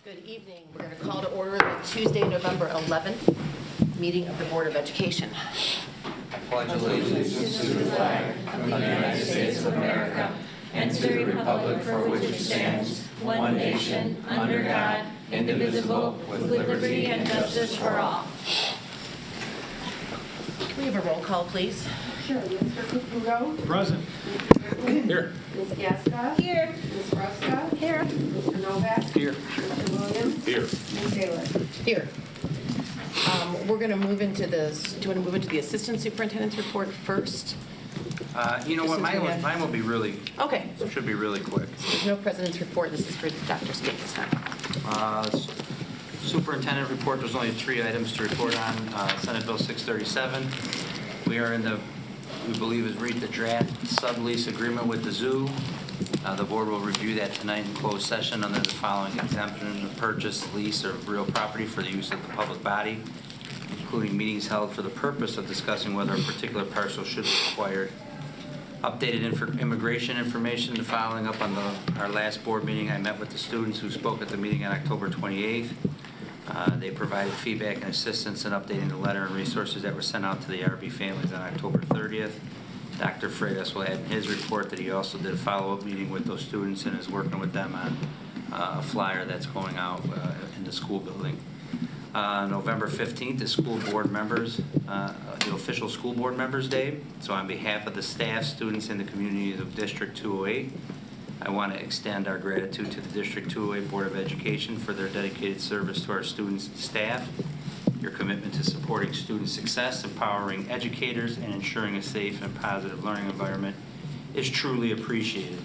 Good evening. We're going to call to order the Tuesday, November 11th meeting of the Board of Education. I pledge allegiance to the flag of the United States of America and to the republic for which it stands, one nation, under God, indivisible, with liberty and justice for all. Can we have a roll call, please? Sure. Mr. Caputo? Present. Here. Ms. Gaska? Here. Ms. Ruska? Here. Mr. Novak? Here. Mr. Williams? Here. Ms. Taylor? Here. We're going to move into this. Do you want to move into the Assistant Superintendent's report first? You know what, Since we have- mine will be really, Okay. should be really quick. There's no President's report. This is for Dr. Skinkis now. Superintendent report, there's only 3 items to report on. Senate Bill 637. We are we believe has reached the draft sublease agreement with the zoo. The board will review that tonight in closed session under the following exemption: the purchase, lease, or real property for the use of the public body, including meetings held for the purpose of discussing whether a particular parcel should be acquired. Updated immigration information. The following up on our last board meeting, I met with the students who spoke at the meeting on October 28th. They provided feedback and assistance in updating the letter and resources that were sent out to the RB families on October 30th. Dr. Freitas will add in his report that he also did a follow-up meeting with those students and is working with them on a flyer that's going out in the school building. November 15th is school board members, the official school board members day. So on behalf of the staff, students, and the communities of District 208, I want to extend our gratitude to the District 208 Board of Education for their dedicated service to our students and staff. Your commitment to supporting student success, empowering educators, and ensuring a safe and positive learning environment is truly appreciated.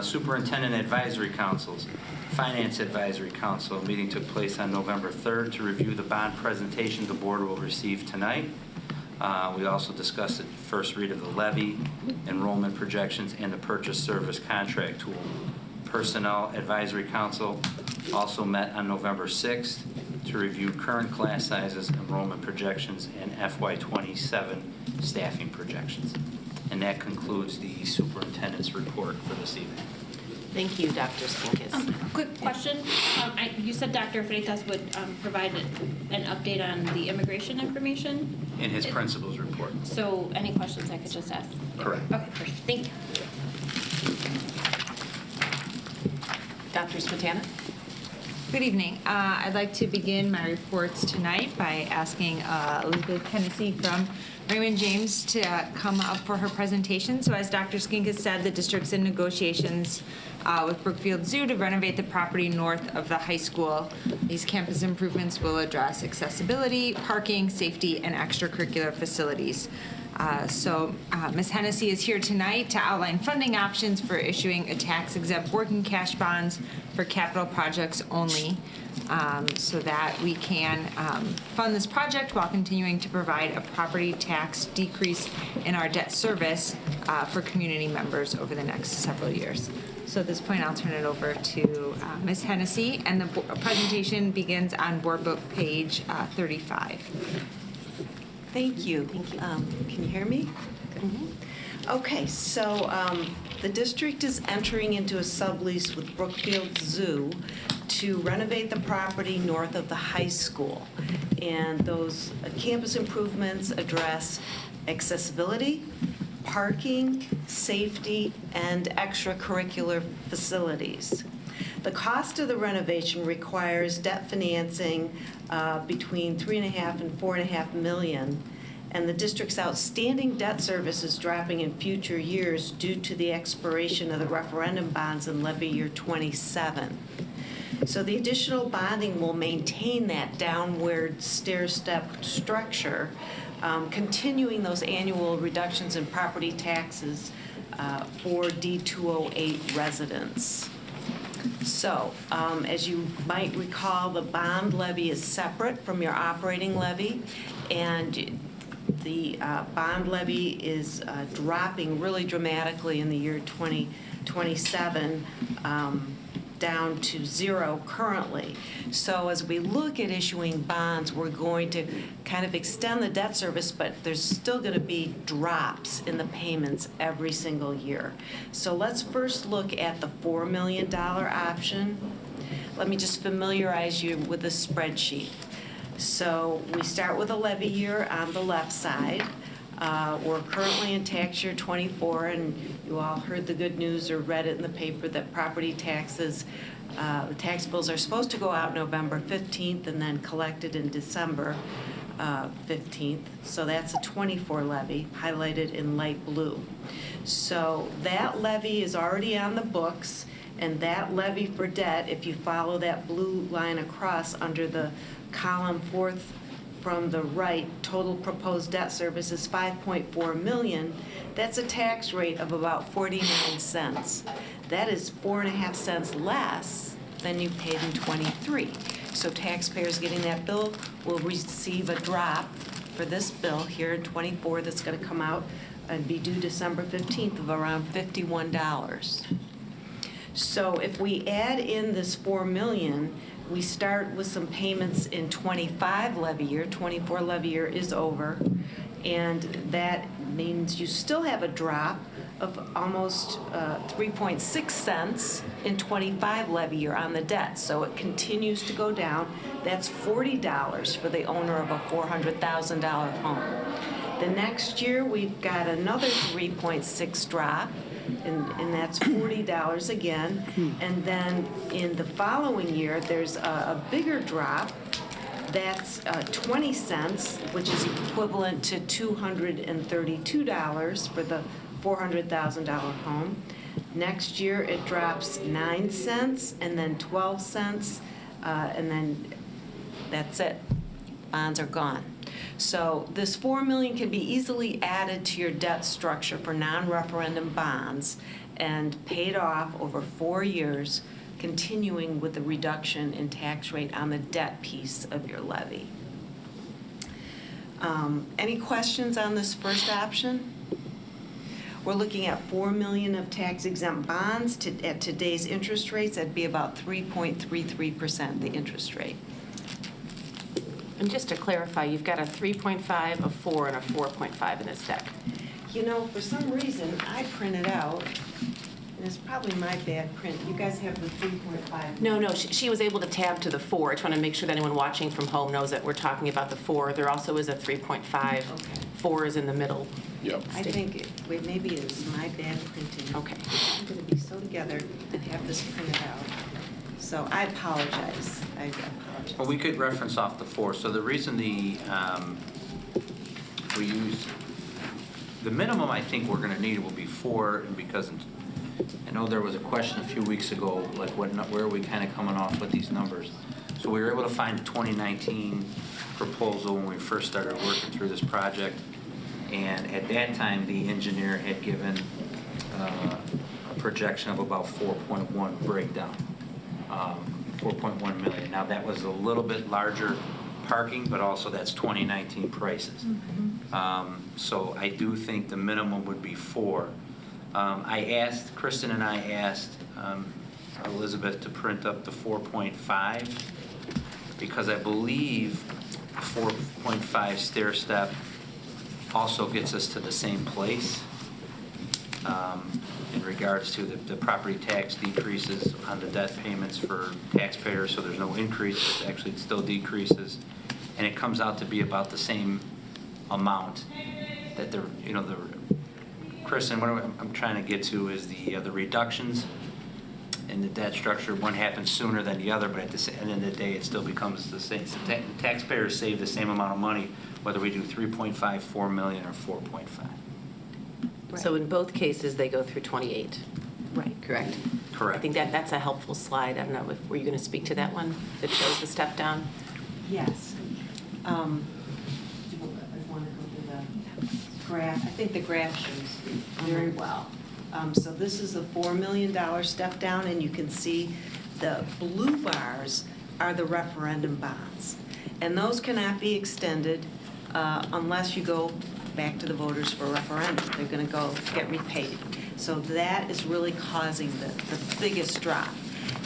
Superintendent Advisory Councils. Finance Advisory Council. A meeting took place on November 3rd to review the bond presentation the board will receive tonight. We also discussed the first read of the levy, enrollment projections, and the purchase service contract tool. Personnel Advisory Council also met on November 6th to review current class sizes, enrollment projections, and FY27 staffing projections. And that concludes the superintendent's report for this evening. Thank you, Dr. Skinkis. Quick question. You said Dr. Freitas would provide an update on the immigration information? In his principal's report. So any questions I could just ask? Correct. Okay, perfect. Thank you. Dr. Smetana? Good evening. I'd like to begin my reports tonight by asking Elizabeth Hennessy from Raymond James to come up for her presentation. So as Dr. Skinkis said, the district's in negotiations with Brookfield Zoo to renovate the property north of the high school. These campus improvements will address accessibility, parking, safety, and extracurricular facilities. Ms. Hennessy is here tonight to outline funding options for issuing a tax-exempt working cash bonds for capital projects only, so that we can fund this project while continuing to provide a property tax decrease in our debt service for community members over the next several years. So at this point, I'll turn it over to Ms. Hennessy, and the presentation begins on Board Book page 35. Thank you. Thank you. Can you hear me? Mm-hmm. Okay, so the district is entering into a sublease with Brookfield Zoo to renovate the property north of the high school. And those campus improvements address accessibility, parking, safety, and extracurricular facilities. The cost of the renovation requires debt financing between $3.5 and $4.5 million, and the district's outstanding debt service is dropping in future years due to the expiration of the referendum bonds in levy year 27. So the additional bonding will maintain that downward stair-step structure, continuing those annual reductions in property taxes for D208 residents. So, as you might recall, the bond levy is separate from your operating levy, and the bond levy is dropping really dramatically in the year 2027, down to 0 currently. So as we look at issuing bonds, we're going to kind of extend the debt service, but there's still going to be drops in the payments every single year. So let's first look at the $4 million option. let me just familiarize you with the spreadsheet. So we start with a levy year on the left side. We're currently in tax year 24, and you all heard the good news or read it in the paper that property taxes, the tax bills are supposed to go out November 15th and then collected in December 15th. So that's a 24 levy, highlighted in light blue. So that levy is already on the books, and that levy for debt, if you follow that blue line across under the column fourth from the right, total proposed debt service is $5.4 million. That's a tax rate of about 49 cents. That is 4.5 cents less than you paid in 23. So taxpayers getting that bill will receive a drop for this bill here in 24 that's going to come out and be due December 15th of around $51. So if we add in this $4 million, we start with some payments in 25 levy year. 24 levy year is over, and that means you still have a drop of almost 3.6 cents in 25 levy year on the debt. So it continues to go down. That's $40 for the owner of a $400,000 home. The next year, we've got another 3.6 drop, and that's $40 again. And then in the following year, there's a bigger drop. That's 20 cents, which is equivalent to $232 for the $400,000 home. Next year, it drops 9 cents, and then 12 cents, and then that's it. Bonds are gone. So this $4 million can be easily added to your debt structure for non-referendum bonds and paid off over 4 years, continuing with the reduction in tax rate on the debt piece of your levy. Any questions on this first option? We're looking at $4 million of tax-exempt bonds. At today's interest rates, that'd be about 3.33%, the interest rate. And just to clarify, you've got a 3.5, a 4, and a 4.5 in this deck. You know, for some reason, I printed out, and it's probably my bad print. You guys have the 3.5. No, she was able to tab to the 4. I just want to make sure that anyone watching from home knows that we're talking about the 4. There also is a 3.5. Okay. 4 is in the middle. Yep. I think, wait, maybe it's my bad printing. Okay. I'm going to be so together and have this printed out. So I apologize. I apologize. Well, we could reference off the 4. So the reason we use, the minimum I think we're going to need will be 4, and because I know there was a question a few weeks ago, like where are we kind of coming off with these numbers? So we were able to find the 2019 proposal when we first started working through this project, and at that time the engineer had given a projection of about 4.1 breakdown, 4.1 million. Now that was a little bit larger parking, but also that's 2019 prices. So I do think the minimum would be 4. Kristen and I asked Elizabeth to print up the 4.5 because I believe 4.5 stair step also gets us to the same place in regards to the property tax decreases on the debt payments for taxpayers, so there's no increase. Actually, it still decreases, and it comes out to be about the same amount that Kristen, what I'm trying to get to is the reductions in the debt structure. One happens sooner than the other, but at the end of the day, it still becomes the same. The taxpayers save the same amount of money, whether we do 3.5, 4 million, or 4.5. So in both cases, they go through 28. Right. Correct? Correct. I think that's a helpful slide. I don't know, were you going to speak to that one that shows the step down? Yes. I want to go to the graph. I think the graph shows very well. So this is the $4 million step down, and you can see the blue bars are the referendum bonds. And those cannot be extended unless you go back to the voters for a referendum. They're going to go get repaid. So that is really causing the biggest drop.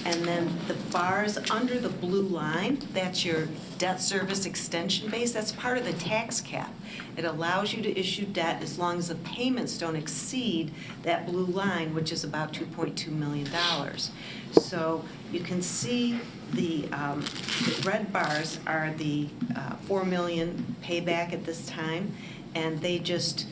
And then the bars under the blue line, that's your debt service extension base. That's part of the tax cap. It allows you to issue debt as long as the payments don't exceed that blue line, which is about $2.2 million. So you can see The red bars are the 4 million payback at this time, and they just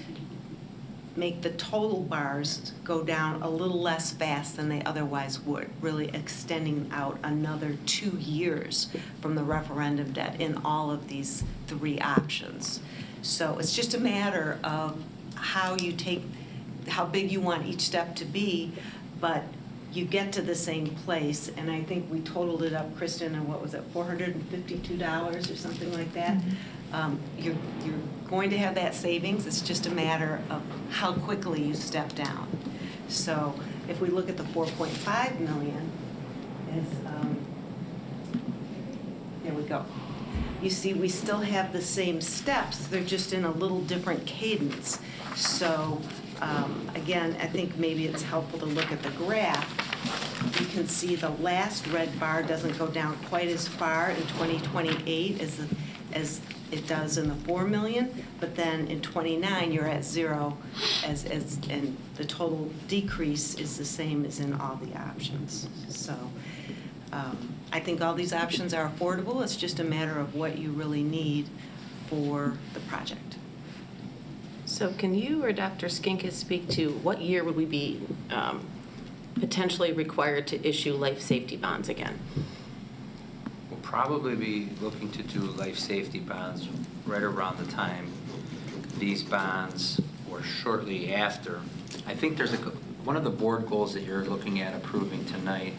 make the total bars go down a little less fast than they otherwise would, really extending out another 2 years from the referendum debt in all of these 3 options. So it's just a matter of how big you want each step to be, but you get to the same place, and I think we totaled it up, Kristen, and what was it, $452 or something like that? You're going to have that savings. It's just a matter of how quickly you step down. So if we look at the 4.5 million, there we go. You see, we still have the same steps. They're just in a little different cadence. So again, I think maybe it's helpful to look at the graph. You can see the last red bar doesn't go down quite as far in 2028 as it does in the 4 million, but then in 29 you're at 0, and the total decrease is the same as in all the options. So I think all these options are affordable. It's just a matter of what you really need for the project. So can you or Dr. Skinkis speak to what year would we be potentially required to issue life safety bonds again? We'll probably be looking to do life safety bonds right around the time these bonds, or shortly after. I think there's one of the board goals that you're looking at approving tonight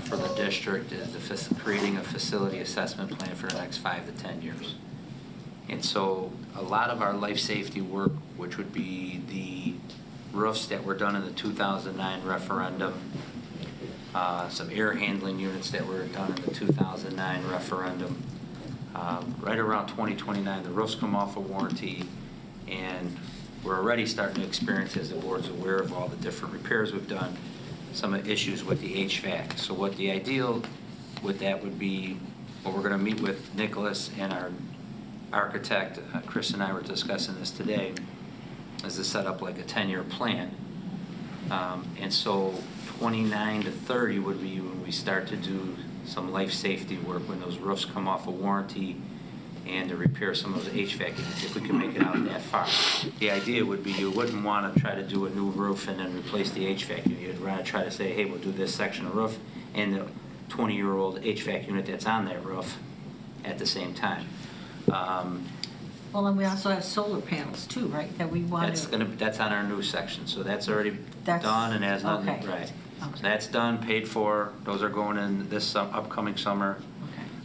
for the district is creating a facility assessment plan for the next 5 to 10 years. And so a lot of our life safety work, which would be the roofs that were done in the 2009 referendum, some air handling units that were done in the 2009 referendum, right around 2029, the roofs come off of warranty, and we're already starting to experience, as the board's aware of all the different repairs we've done, some issues with the HVAC. So what the ideal with that would be, well, we're going to meet with Nicholas and our architect, Chris and I were discussing this today, is to set up like a 10-year plan. And so 29 to 30 would be when we start to do some life safety work, when those roofs come off of warranty, and to repair some of the HVAC units, if we can make it out that far. The idea would be you wouldn't want to try to do a new roof and then replace the HVAC unit. You'd rather try to say, hey, we'll do this section of roof and the 20-year-old HVAC unit that's on that roof at the same time. Well, and we also have solar panels too, right, that we want to... That's on our new section, so that's already That's- done and has nothing, okay. right. Okay. So that's done, paid for, those are going in this upcoming summer.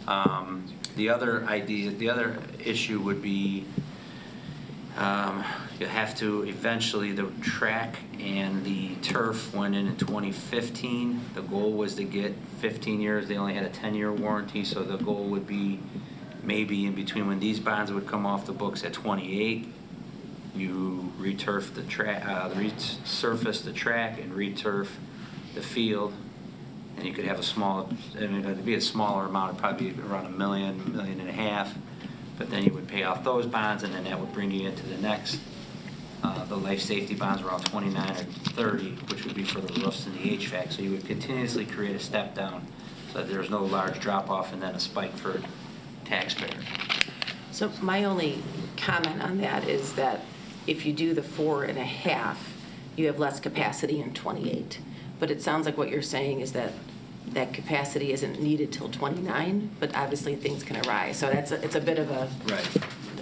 Okay. The other issue would be, you have to eventually, the track and the turf went in 2015. The goal was to get 15 years. They only had a 10-year warranty, so the goal would be maybe in between when these bonds would come off the books at 28, you returf the track, resurface the track and returf the field, and you could have a small, I mean, it'd be a smaller amount, it'd probably be around $1 million, $1.5 million, but then you would pay off those bonds, and then that would bring you into the next, the life safety bonds around 29 or 30, which would be for the roofs and the HVAC. So you would continuously create a step down so that there's no large drop off and then a spike for taxpayer. So my only comment on that is that if you do the 4.5, you have less capacity in 28. But it sounds like what you're saying is that that capacity isn't needed till 29, but obviously things can arise. So it's a bit of a, Right.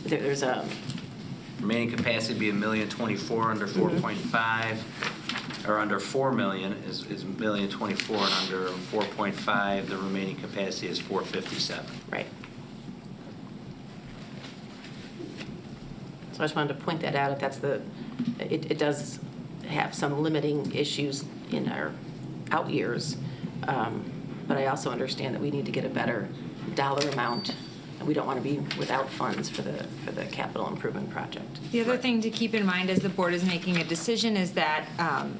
there's a, Remaining capacity would be $1,024,000 under 4.5, or under 4 million is $1,024,000, and under 4.5, the remaining capacity is 457. right. So I just wanted to point that out, if that's it does have some limiting issues in our out years, but I also understand that we need to get a better dollar amount, and we don't want to be without funds for the capital improvement project. The other thing to keep in mind as the board is making a decision is that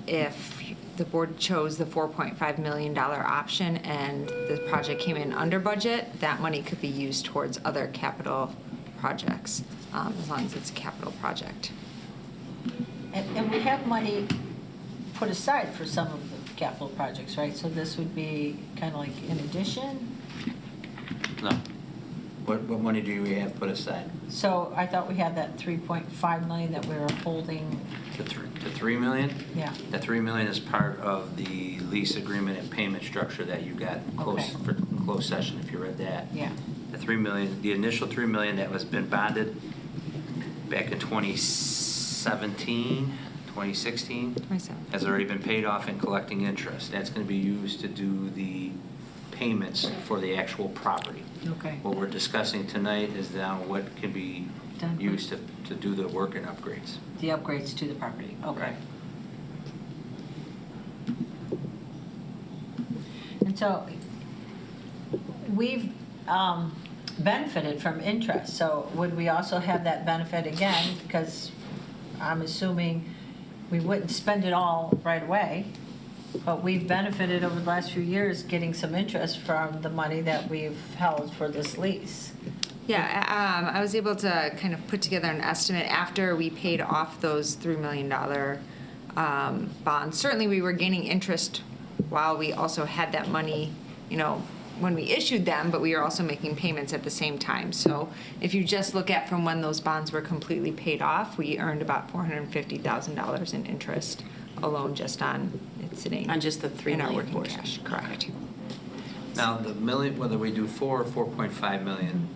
if the board chose the $4.5 million option and the project came in under budget, that money could be used towards other capital projects, as long as it's a capital project. And we have money put aside for some of the capital projects, right? So this would be kind of like in addition? No. What money do we have put aside? So I thought we had that 3.5 million that we were holding, The 3 million? yeah. The 3 million is part of the lease agreement and payment structure that you got for closed session, if you read that. Yeah. The 3 million, the initial 3 million that was been bonded back in 2017, 2016, 27. has already been paid off and collecting interest. That's going to be used to do the payments for the actual property. Okay. What we're discussing tonight is now what can be Done. used to do the work and upgrades. The upgrades to the property, okay. Right. And so we've benefited from interest, so would we also have that benefit again? Because I'm assuming we wouldn't spend it all right away, but we've benefited over the last few years getting some interest from the money that we've held for this lease. Yeah, I was able to kind of put together an estimate after we paid off those $3 million bonds. Certainly, we were gaining interest while we also had that money, when we issued them, but we were also making payments at the same time. So if you just look at from when those bonds were completely paid off, we earned about $450,000 in interest alone just on it sitting On just the 3 in our million working portion. cash. Correct. Now, the million, whether we do 4 or 4.5 million,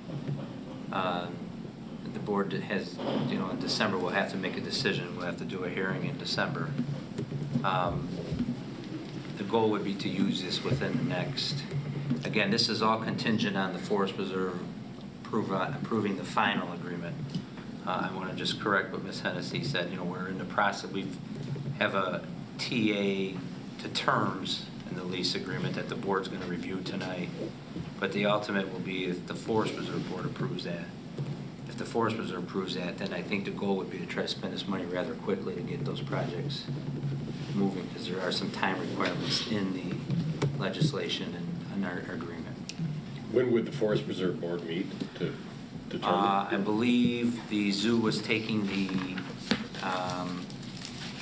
the board has, in December, we'll have to make a decision. We'll have to do a hearing in December. The goal would be to use this within the next, again, this is all contingent on the Forest Preserve approving the final agreement. I want to just correct what Ms. Hennessy said. We're in the process, we have a TA to terms in the lease agreement that the board's going to review tonight. But the ultimate will be if the Forest Preserve Board approves that. If the Forest Preserve approves that, then I think the goal would be to try to spend this money rather quickly to get those projects moving, because there are some time requirements in the legislation and in our agreement. When would the Forest Preserve Board meet to determine? I believe the zoo was taking the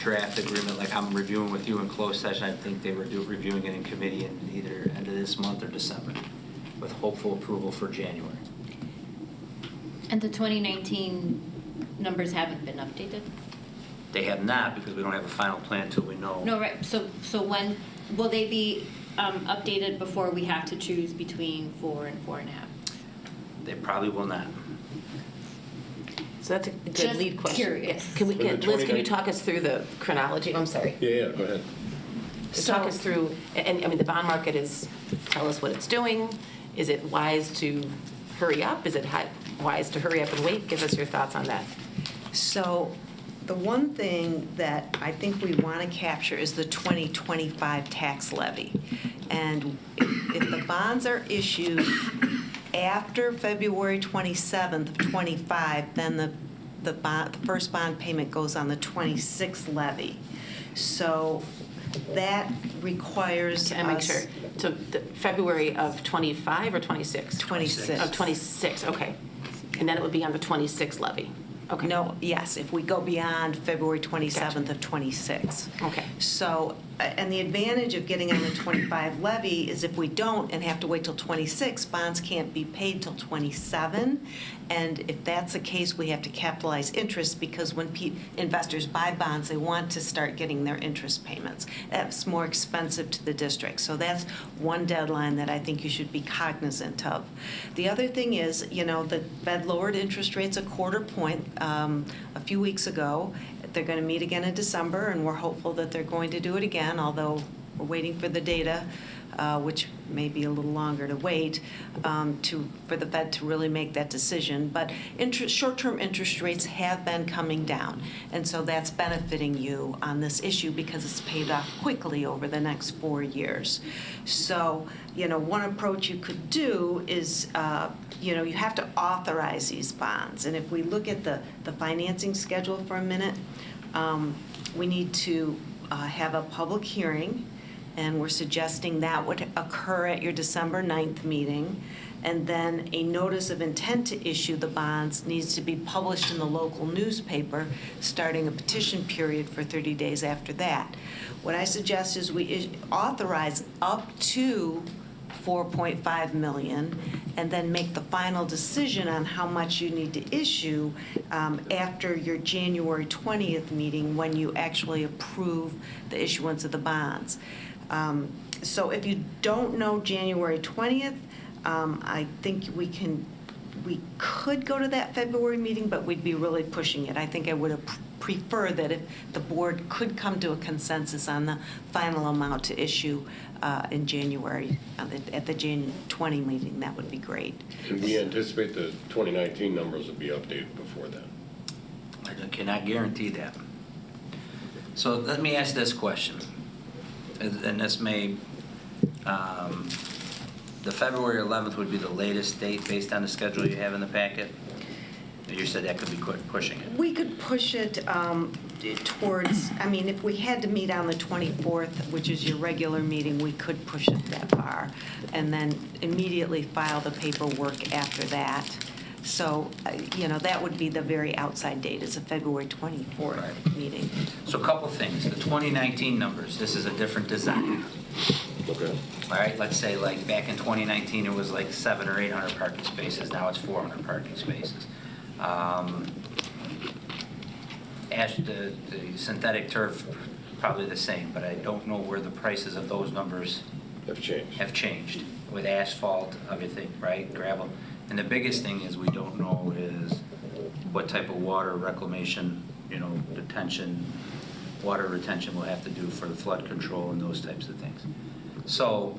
draft agreement, like I'm reviewing with you in closed session. I think they were reviewing it in committee in either end of this month or December, with hopeful approval for January. And the 2019 numbers haven't been updated? They have not, because we don't have a final plan until we know. No, right, so when, will they be updated before we have to choose between 4 and 4.5? They probably will not. So that's a good Just lead question. curious. Can we For the get, Liz, can you 29 talk us through the chronology? I'm sorry. Yeah, go ahead. Talk us through, and I mean, the bond market tell us what it's doing. Is it wise to hurry up? Is it wise to hurry up and wait? Give us your thoughts on that. So the one thing that I think we want to capture is the 2025 tax levy. And if the bonds are issued after February 27th of 25, then the first bond payment goes on the 26th levy. So that requires Can I make us- sure? So the February of 25 or 26? 26. Of 26, okay. And then it would be on the 26 levy? Okay. No, yes, if we go beyond February 27th of 26. Okay. So, and the advantage of getting on the 25 levy is if we don't and have to wait till 26, bonds can't be paid till 27. And if that's the case, we have to capitalize interest, because when investors buy bonds, they want to start getting their interest payments. That's more expensive to the district. So that's one deadline that I think you should be cognizant of. The other thing is, the Fed lowered interest rates a quarter point a few weeks ago. They're going to meet again in December, and we're hopeful that they're going to do it again, although we're waiting for the data, which may be a little longer to wait, for the Fed to really make that decision. But short-term interest rates have been coming down, and so that's benefiting you on this issue because it's paid off quickly over the next 4 years. So, one approach you could do is, you have to authorize these bonds. And if we look at the financing schedule for a minute, we need to have a public hearing, And we're suggesting that would occur at your December 9th meeting. And then a notice of intent to issue the bonds needs to be published in the local newspaper, starting a petition period for 30 days after that. What I suggest is we authorize up to 4.5 million, and then make the final decision on how much you need to issue after your January 20th meeting, when you actually approve the issuance of the bonds. So if you don't know January 20th, I think we could go to that February meeting, but we'd be really pushing it. I think I would have prefer that if the board could come to a consensus on the final amount to issue in January, at the January 20 meeting, that would be great. And we anticipate the 2019 numbers will be updated before that. I cannot guarantee that. So let me ask this question, and this may, the February 11th would be the latest date based on the schedule you have in the packet? You said that could be pushing it. We could push it towards, I mean, if we had to meet on the 24th, which is your regular meeting, we could push it that far, and then immediately file the paperwork after that. So, that would be the very outside date, is a February 24th Right. meeting. So a couple things. The 2019 numbers, this is a different design. Okay. All right, let's say like back in 2019, it was like 700 or 800 parking spaces. Now it's 400 parking spaces. The synthetic turf, probably the same, but I don't know where the prices of those numbers Have changed. with asphalt, everything, right, gravel. And the biggest thing is we don't know is what type of water reclamation, detention, water retention we'll have to do for the flood control and those types of things. So,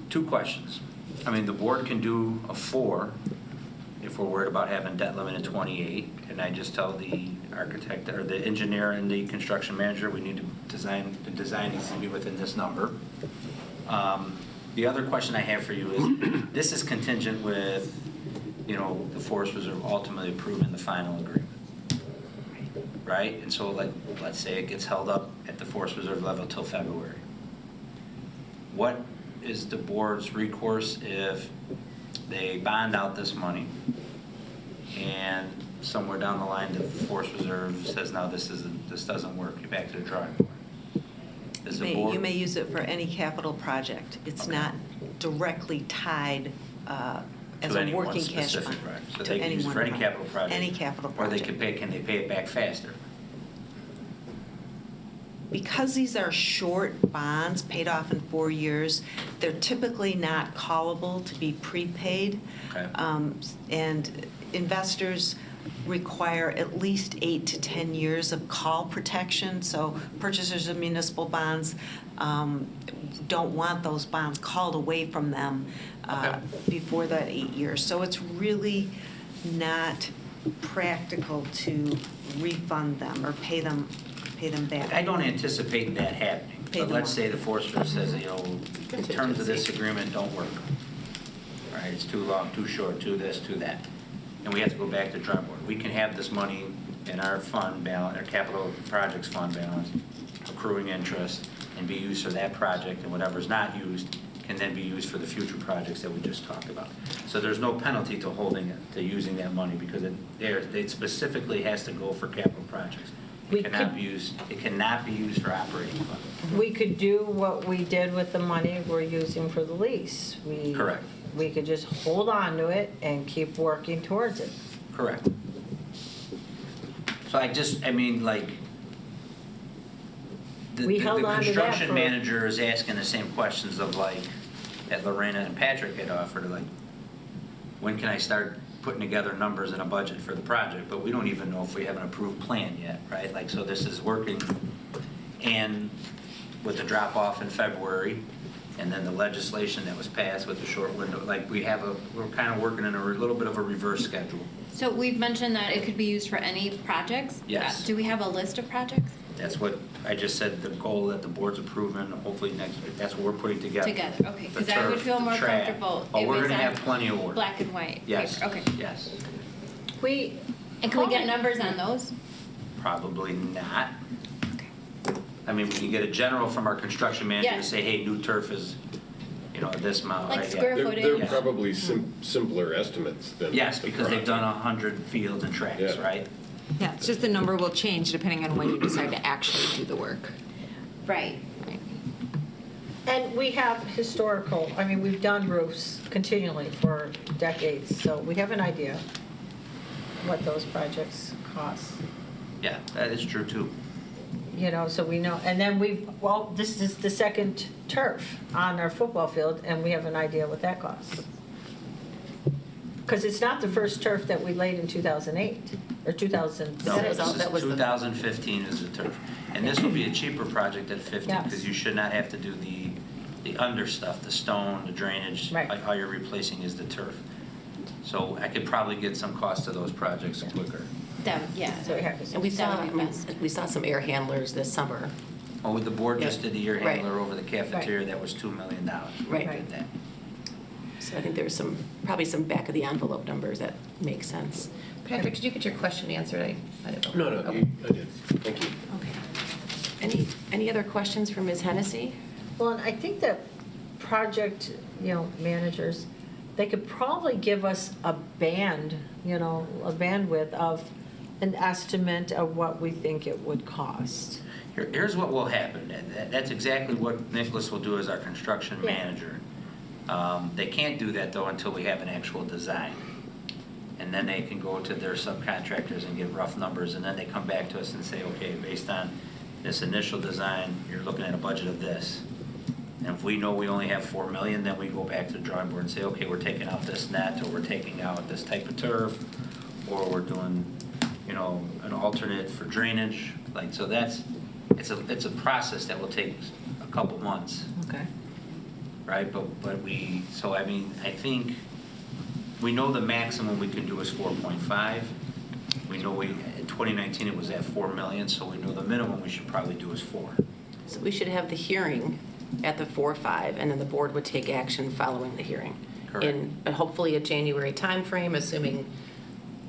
2 questions. I mean, the board can do a 4 if we're worried about having debt limit at 28, and I just tell the architect or the engineer and the construction manager we need to the design needs to be within this number. The other question I have for you is, this is contingent with, the Forest Reserve ultimately approving the final agreement, right? And so let's say it gets held up at the Forest Reserve level till February. What is the board's recourse if they bond out this money and somewhere down the line the Forest Reserve says, no, this doesn't work, you're back to the drawing board? You may use it for any capital project. It's Okay. not directly tied as To a any one working cash specific fund. project. So to they can use it for any one capital project. Any capital Or project. can they pay it back faster? Because these are short bonds paid off in 4 years, they're typically not callable to be prepaid. Okay. And investors require at least 8 to 10 years of call protection. So purchasers of municipal bonds don't want those bonds called away from them Okay. before that 8 years. So it's really not practical to refund them or pay them back. I don't anticipate that happening. Pay But them let's off. say the Forest Service says, in terms of this agreement, don't work. All right, it's too long, too short, too this, too that. And we have to go back to drawing board. We can have this money in our fund balance, our capital projects fund balance, accruing interest, and be used for that project, and whatever's not used can then be used for the future projects that we just talked about. So there's no penalty to holding it, to using that money, because it specifically has to go for capital projects. We It cannot could- be used for operating funds. We could do what we did with the money we're using for the lease. Correct. We could just hold on to it and keep working towards it. Correct. So We held on to that the construction for- manager is asking the same questions of that Lorena and Patrick had offered, when can I start putting together numbers in a budget for the project? But we don't even know if we have an approved plan yet, right? So this is working, and with the drop off in February, and then the legislation that was passed with the short window, we're kind of working in a little bit of a reverse schedule. So we've mentioned that it could be used for any projects? Yes. Do we have a list of projects? That's what I just said, the goal that the board's approving, hopefully next week, that's what we're putting together. Together, okay, The 'cause I would turf, feel the more track. comfortable Oh, if we're it's gonna on have plenty of work. Black and white. Yes, Okay. yes. We. And can we get numbers on those? Probably not. I mean, we can get a general from our construction manager to Yes. say, hey, new turf is, this amount, Like right? Yeah. square They're footage. probably simpler estimates than. Yes, the because they've done project. 100 fields and tracks, Yeah. right? Yeah, it's just the number will change depending on when you decide to actually do the work. Right. And we have historical, I mean, we've done roofs continually for decades, so we have an idea what those projects cost. Yeah, that is true too. So we know, and then this is the second turf on our football field, and we have an idea what that costs. Because it's not the first turf that we laid in 2008, or 2000. No, That was all- this that is was the- 2015 is the turf. And this will be a cheaper project at 50 Yes. because you should not have to do the under stuff, the stone, the drainage. Right. All you're replacing is the turf. So I could probably get some cost to those projects quicker. Yeah. So we have to- And That would be best. we saw some air handlers this summer. Oh, the board just Yeah. did the air Right. handler over the cafeteria, that was $2 million. We Right. did that. So I think there's probably some back of the envelope numbers that make sense. Patrick, did you get your question answered? I don't know. No, Okay. I did. Thank you. Okay. Any other questions for Ms. Hennessy? Well, and I think that project, managers, they could probably give us a bandwidth of an estimate of what we think it would cost. Here's what will happen. That's exactly what Nicholas will do as our construction Yeah. manager. They can't do that, though, until we have an actual design. And then they can go to their subcontractors and get rough numbers, and then they come back to us and say, okay, based on this initial design, you're looking at a budget of this. And if we know we only have 4 million, then we go back to the drawing board and say, okay, we're taking out this net, or we're taking out this type of turf, or we're doing, an alternate for drainage. So it's a process that will take a couple months. Okay. Right, I think we know the maximum we can do is 4.5. We know in 2019 it was at 4 million, so we know the minimum we should probably do is 4. So we should have the hearing at the 4-5, and then the board would take action following the hearing. Correct. In hopefully a January timeframe, assuming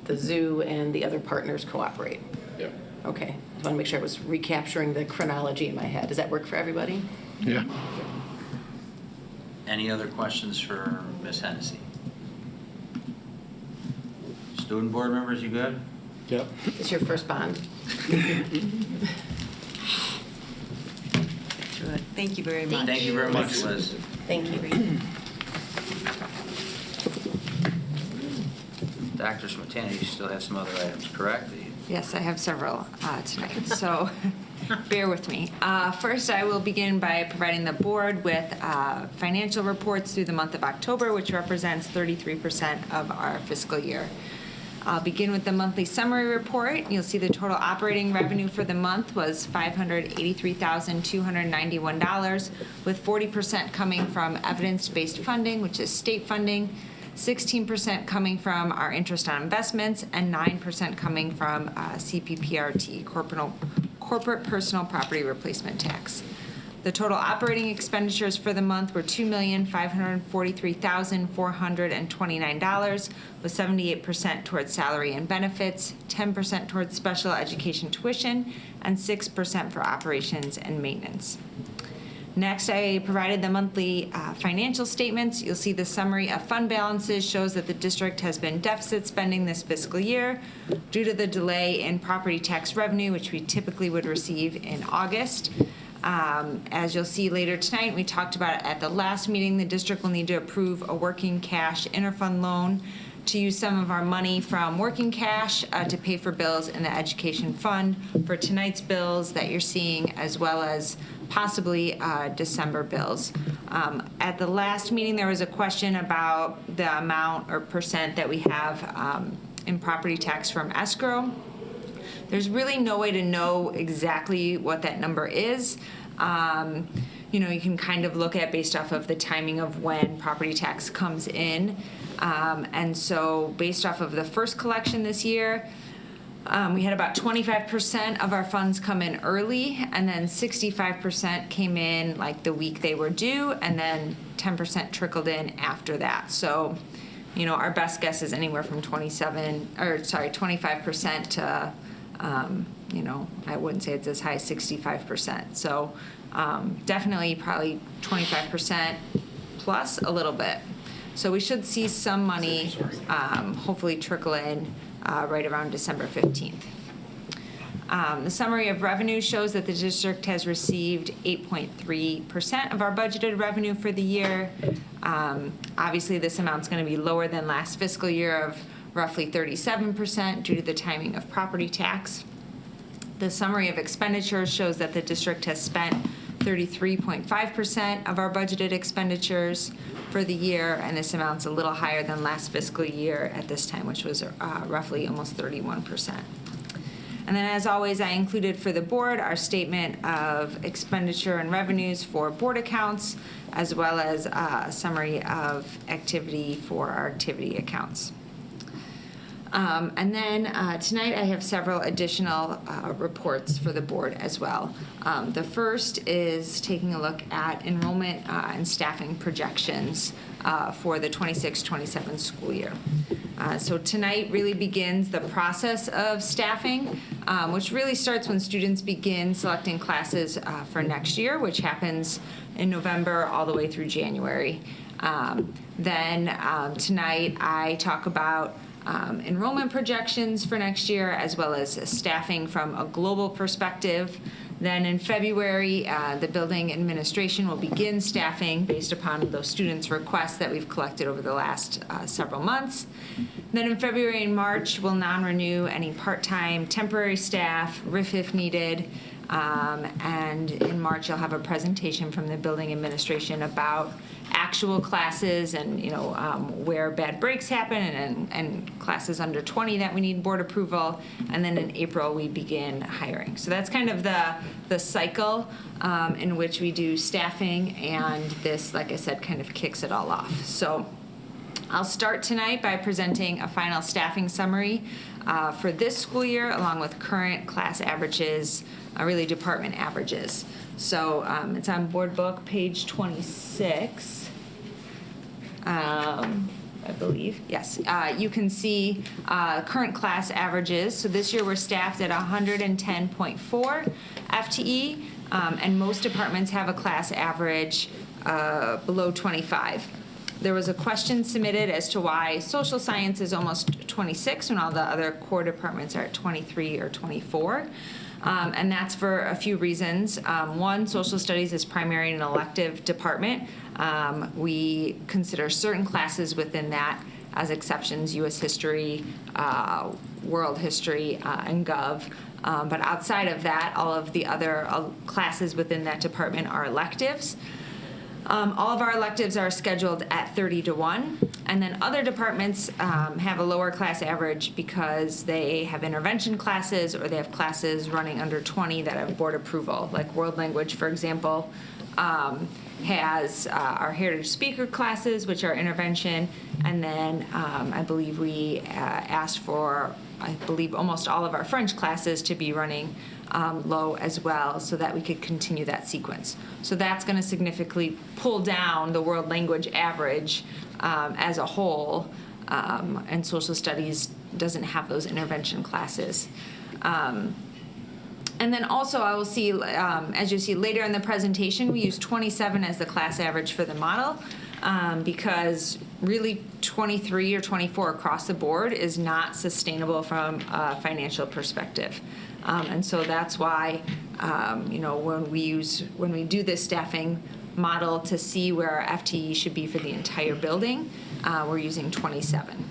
the zoo and the other partners cooperate. Yeah. Okay, I just want to make sure I was recapturing the chronology in my head. Does that work for everybody? Yeah. Any other questions for Ms. Hennessy? Student board members, you good? Yep. It's your first bond. Thank you very much. Thank you very much, Liz. Thank you. Dr. Smetana, you still have some other items, correct? Yes, I have several tonight, so bear with me. First, I will begin by providing the board with financial reports through the month of October, which represents 33% of our fiscal year. I'll begin with the monthly summary report. You'll see the total operating revenue for the month was $583,291, with 40% coming from evidence-based funding, which is state funding, 16% coming from our interest on investments, and 9% coming from CPPRT, corporate personal property replacement tax. The total operating expenditures for the month were $2,543,429, with 78% towards salary and benefits, 10% towards special education tuition, and 6% for operations and maintenance. Next, I provided the monthly financial statements. You'll see the summary of fund balances shows that the district has been deficit spending this fiscal year due to the delay in property tax revenue, which we typically would receive in August. As you'll see later tonight, we talked about at the last meeting, the district will need to approve a working cash interfund loan to use some of our money from working cash to pay for bills in the education fund for tonight's bills that you're seeing, as well as possibly December bills. At the last meeting, there was a question about the amount or percent that we have in property tax from escrow. There's really no way to know exactly what that number is. You can kind of look at based off of the timing of when property tax comes in. And so based off of the first collection this year, we had about 25% of our funds come in early, and then 65% came in like the week they were due, and then 10% trickled in after that. So, our best guess is anywhere from 25% to I wouldn't say it's as high as 65%. So definitely probably 25% plus a little bit. So we should see some money hopefully trickle in right around December 15th. The summary of revenue shows that the district has received 8.3% of our budgeted revenue for the year. Obviously, this amount's going to be lower than last fiscal year of roughly 37% due to the timing of property tax. The summary of expenditures shows that the district has spent 33.5% of our budgeted expenditures for the year, and this amount's a little higher than last fiscal year at this time, which was roughly almost 31%. And then, as always, I included for the board our statement of expenditure and revenues for board accounts, as well as a summary of activity for our activity accounts. And then tonight I have several additional reports for the board as well. The first is taking a look at enrollment and staffing projections for the 26-27 school year. So tonight really begins the process of staffing, which really starts when students begin selecting classes for next year, which happens in November all the way through January. Then tonight I talk about enrollment projections for next year, as well as staffing from a global perspective. Then in February, the building administration will begin staffing based upon those students' requests that we've collected over the last several months. Then in February and March, we'll non-renew any part-time temporary staff, RIF if needed. And in March, I'll have a presentation from the building administration about actual classes and where bad breaks happen and classes under 20 that we need board approval. And then in April we begin hiring. So that's kind of the cycle in which we do staffing, and this, like I said, kind of kicks it all off. So I'll start tonight by presenting a final staffing summary for this school year, along with current class averages, really department averages. So it's on board book, page 26. I believe, yes. You can see current class averages. So this year we're staffed at 110.4 FTE, and most departments have a class average below 25. There was a question submitted as to why social science is almost 26 when all the other core departments are at 23 or 24. And that's for a few reasons. One, social studies is primarily an elective department. We consider certain classes within that as exceptions: U.S. history, world history, and Gov. But outside of that, all of the other classes within that department are electives. All of our electives are scheduled at 30-1, and then other departments have a lower class average because they have intervention classes or they have classes running under 20 that have board approval. Like world language, for example, has our heritage speaker classes, which are intervention, and then I believe we asked for, almost all of our French classes to be running low as well, so that we could continue that sequence. So that's going to significantly pull down the world language average as a whole, and social studies doesn't have those intervention classes. And then also I will see, as you see later in the presentation, we use 27 as the class average for the model, because really 23 or 24 across the board is not sustainable from a financial perspective. And so that's why, when we do this staffing model to see where our FTE should be for the entire building, we're using 27.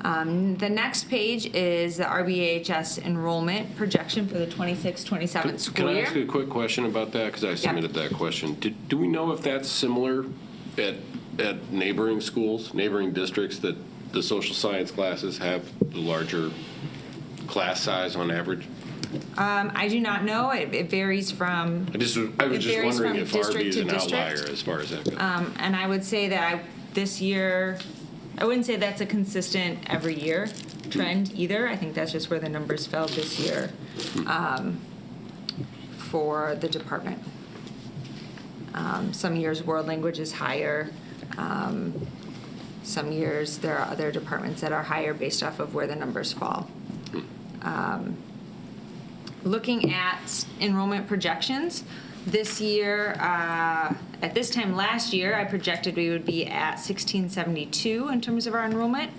The next page is the RBHS enrollment projection for the 26-27 school Can I year. ask you a quick question about that? Because I submitted that question. Do we know if that's similar at neighboring schools, neighboring districts, that the social science classes have the larger class size on average? I do not know. It varies from. I was just varies wondering from if RB district is to an district. outlier as far as that goes. And I would say that this year, I wouldn't say that's a consistent every year trend either. I think that's just where the numbers fell this year for the department. Some years world language is higher. Some years there are other departments that are higher based off of where the numbers fall. Looking at enrollment projections, this year, at this time last year, I projected we would be at 1672 in terms of our enrollment.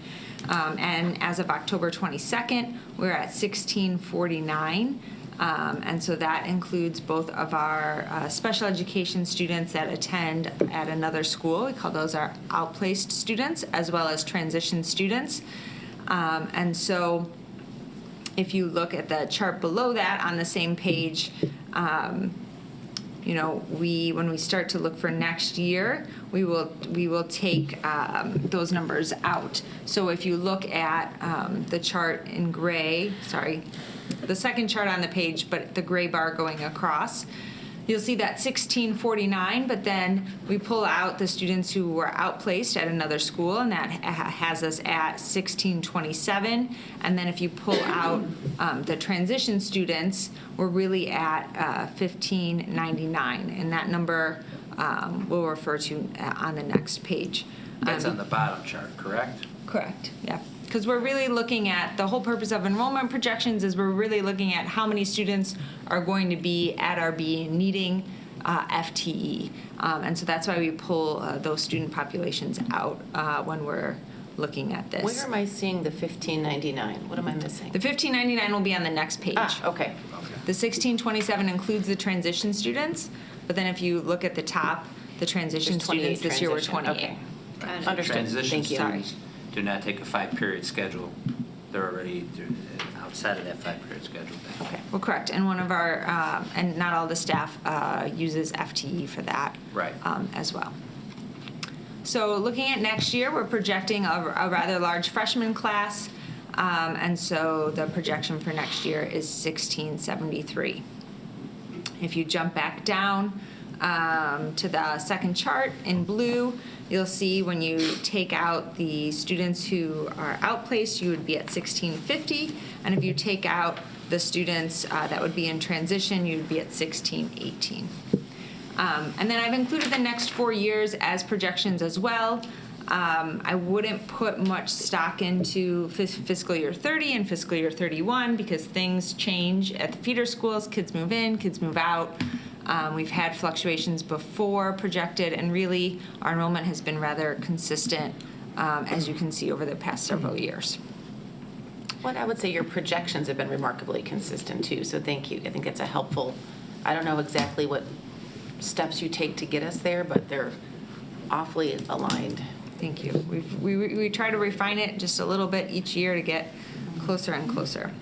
And as of October 22nd, we're at 1649. And so that includes both of our special education students that attend at another school. We call those our outplaced students, as well as transition students. And so if you look at the chart below that on the same page, you know, when we start to look for next year, we will take those numbers out. So if you look at the chart in gray, sorry, the second chart on the page, but the gray bar going across, you'll see that 1649, but then we pull out the students who were outplaced at another school, and that has us at 1627. And then if you pull out the transition students, we're really at 1599, and that number we'll refer to on the next page. That's on the bottom chart, correct? Correct, yeah. Because we're really looking at, the whole purpose of enrollment projections is we're really looking at how many students are going to be at RB needing FTE. And so that's why we pull those student populations out when we're looking at this. Where am I seeing the 1599? What am I missing? The 1599 will be on the next page. Okay. The 1627 includes the transition students, but then if you look at the top, the transition There's 28 students this year were transition. 28. Okay. Got it. Understood. Transition Thank you. students do not take a 5-period schedule. They're already outside of that 5-period schedule. Okay. Well, correct, and one of our, and not all the staff uses FTE for that. Right. As well. So looking at next year, we're projecting a rather large freshman class, and so the projection for next year is 1673. If you jump back down to the second chart in blue, you'll see when you take out the students who are outplaced, you would be at 1650. And if you take out the students that would be in transition, you'd be at 1618. And then I've included the next 4 years as projections as well. I wouldn't put much stock into fiscal year 30 and fiscal year 31 because things change at the feeder schools. Kids move in, kids move out. We've had fluctuations before projected, and really our enrollment has been rather consistent, as you can see, over the past several years. Well, I would say your projections have been remarkably consistent too, so thank you. I think it's a helpful, I don't know exactly what steps you take to get us there, but they're awfully aligned. Thank you. We try to refine it just a little bit each year to get closer and closer.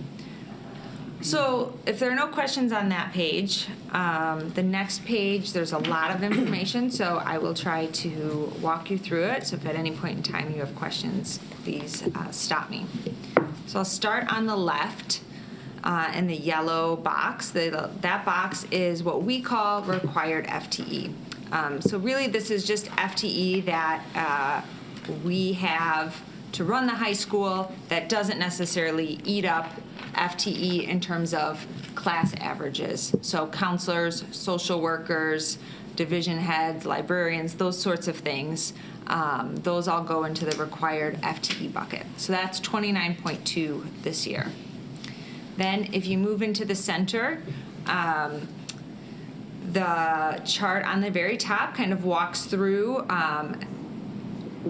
So if there are no questions on that page, the next page, there's a lot of information, so I will try to walk you through it. So if at any point in time you have questions, please stop me. So I'll start on the left in the yellow box. That box is what we call required FTE. So really this is just FTE that we have to run the high school that doesn't necessarily eat up FTE in terms of class averages. So counselors, social workers, division heads, librarians, those sorts of things, those all go into the required FTE bucket. So that's 29.2 this year. Then if you move into the center, the chart on the very top kind of walks through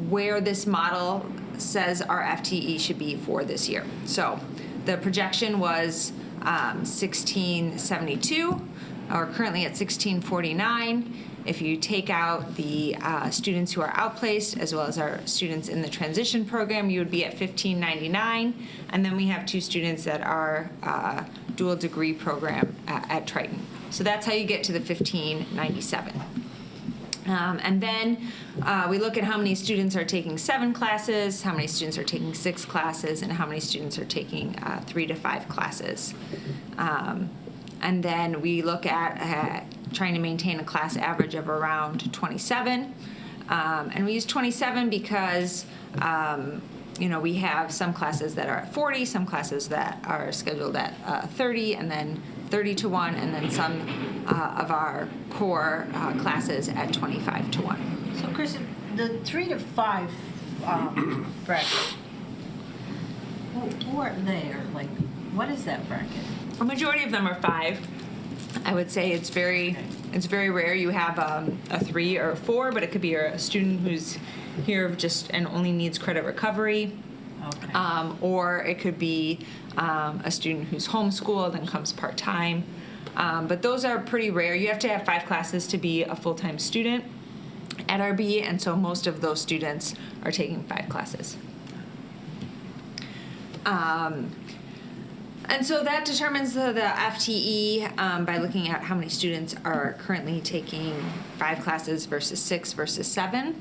where this model says our FTE should be for this year. So the projection was 1672, or currently at 1649. If you take out the students who are outplaced, as well as our students in the transition program, you would be at 1599. And then we have 2 students that are dual degree program at Triton. So that's how you get to the 1597. And then we look at how many students are taking 7 classes, how many students are taking 6 classes, and how many students are taking 3 to 5 classes. And then we look at trying to maintain a class average of around 27. And we use 27 because we have some classes that are at 40, some classes that are scheduled at 30, and then 30 to 1, and then some of our core classes at 25 to 1. So Chris, the 3 to 5 bracket, who are they? Or like What is that bracket? A majority of them are 5. I would say it's very rare you have a 3 or a 4, but it could be a student who's here just and only needs credit recovery. Okay. Or it could be a student who's homeschooled and comes part-time. But those are pretty rare. You have to have 5 classes to be a full-time student at RB, and so most of those students are taking 5 classes. And so that determines the FTE by looking at how many students are currently taking 5 classes versus 6 versus 7.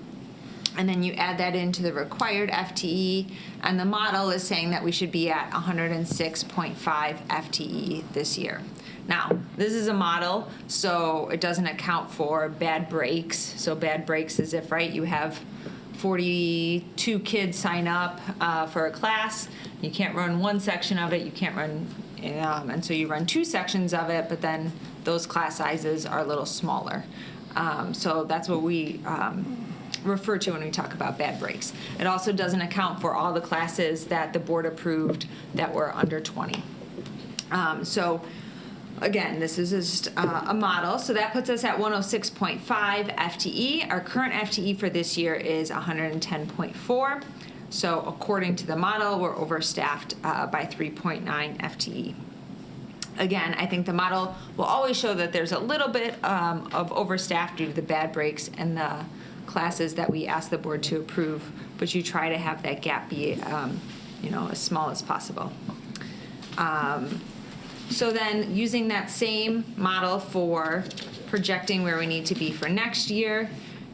And then you add that into the required FTE, and the model is saying that we should be at 106.5 FTE this year. Now, this is a model, so it doesn't account for bad breaks. So bad breaks is if, right, you have 42 kids sign up for a class. You can't run one section of it. You can't run, and so you run 2 sections of it, but then those class sizes are a little smaller. So that's what we refer to when we talk about bad breaks. It also doesn't account for all the classes that the board approved that were under 20. So again, this is just a model. So that puts us at 106.5 FTE. Our current FTE for this year is 110.4. So according to the model, we're overstaffed by 3.9 FTE. Again, I think the model will always show that there's a little bit of overstaff due to the bad breaks and the classes that we ask the board to approve, but you try to have that gap be, as small as possible. So then using that same model for projecting where we need to be for next year,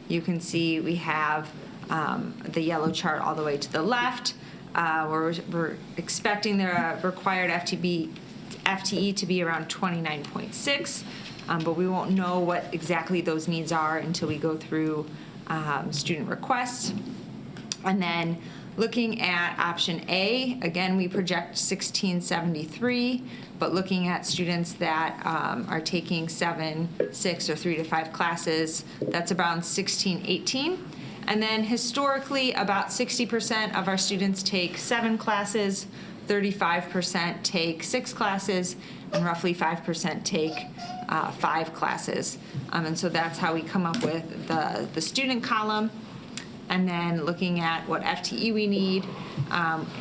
you can see we have the yellow chart all the way to the left. We're expecting the required FTE to be around 29.6, but we won't know what exactly those needs are until we go through student requests. And then looking at option A, again, we project 1673, but looking at students that are taking 7, 6, or 3 to 5 classes, that's around 1618. And then historically, about 60% of our students take 7 classes, 35% take 6 classes, and roughly 5% take 5 classes. And so that's how we come up with the student column. And then looking at what FTE we need,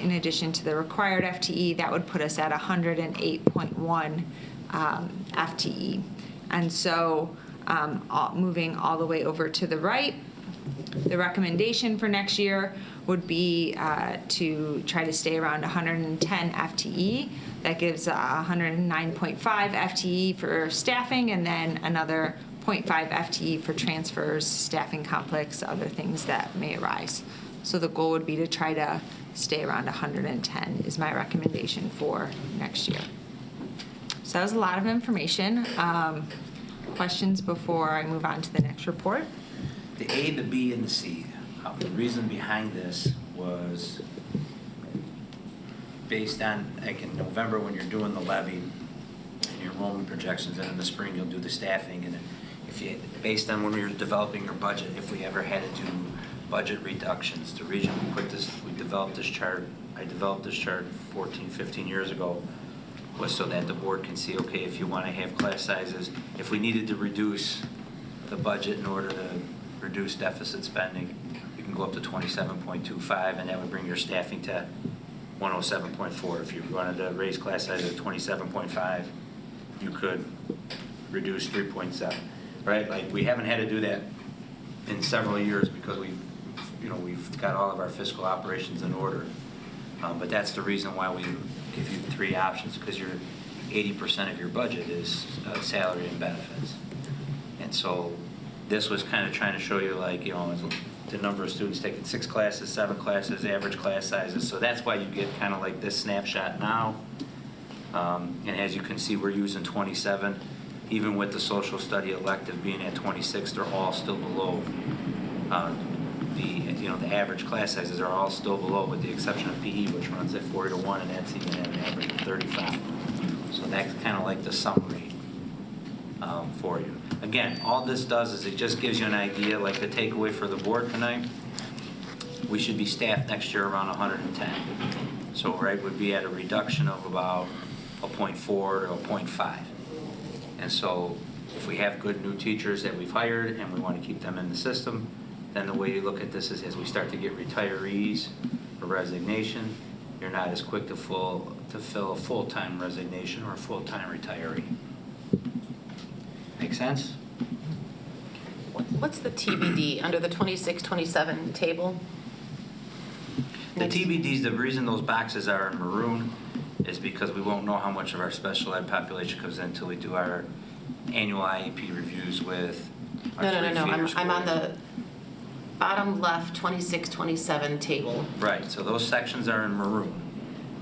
in addition to the required FTE, that would put us at 108.1 FTE. And so moving all the way over to the right, the recommendation for next year would be to try to stay around 110 FTE. That gives 109.5 FTE for staffing, and then another 0.5 FTE for transfers, staffing conflicts, other things that may arise. So the goal would be to try to stay around 110 is my recommendation for next year. So that was a lot of information. Questions before I move on to the next report? The A, the B, and the C. The reason behind this was based on, like in November when you're doing the levy and your enrollment projections, and in the spring you'll do the staffing, and if you, based on when we were developing your budget, if we ever had to do budget reductions, the reason we developed this chart, I developed this chart 14, 15 years ago, was so that the board can see, okay, if you want to have class sizes, if we needed to reduce the budget in order to reduce deficit spending, you can go up to 27.25, and that would bring your staffing to 107.4. If you wanted to raise class size to 27.5, you could reduce 3.7, right? Like, we haven't had to do that in several years because we've got all of our fiscal operations in order. But that's the reason why we give you 3 options, because your 80% of your budget is salary and benefits. And so this was kind of trying to show you, like, the number of students taking 6 classes, 7 classes, average class sizes. So that's why you get kind of like this snapshot now. And as you can see, we're using 27. Even with the social study elective being at 26, they're all still below the average class sizes are all still below, with the exception of PE, which runs at 40-1, and that's even at an average of 35. So that's kind of like the summary for you. Again, all this does is it just gives you an idea, like the takeaway for the board tonight. We should be staffed next year around 110. So, right, would be at a reduction of about a 0.4 to a 0.5. And so if we have good new teachers that we've hired and we want to keep them in the system, then the way you look at this is as we start to get retirees or resignation, you're not as quick to fill a full-time resignation or a full-time retiree. Make sense? What's the TBD under the 26, 27 table? The TBDs, the reason those boxes are in maroon is because we won't know how much of our special ed population comes in until we do our annual IEP reviews with our No. three feeder I'm on schools. the bottom left 26, 27 table. Right, so those sections are in maroon.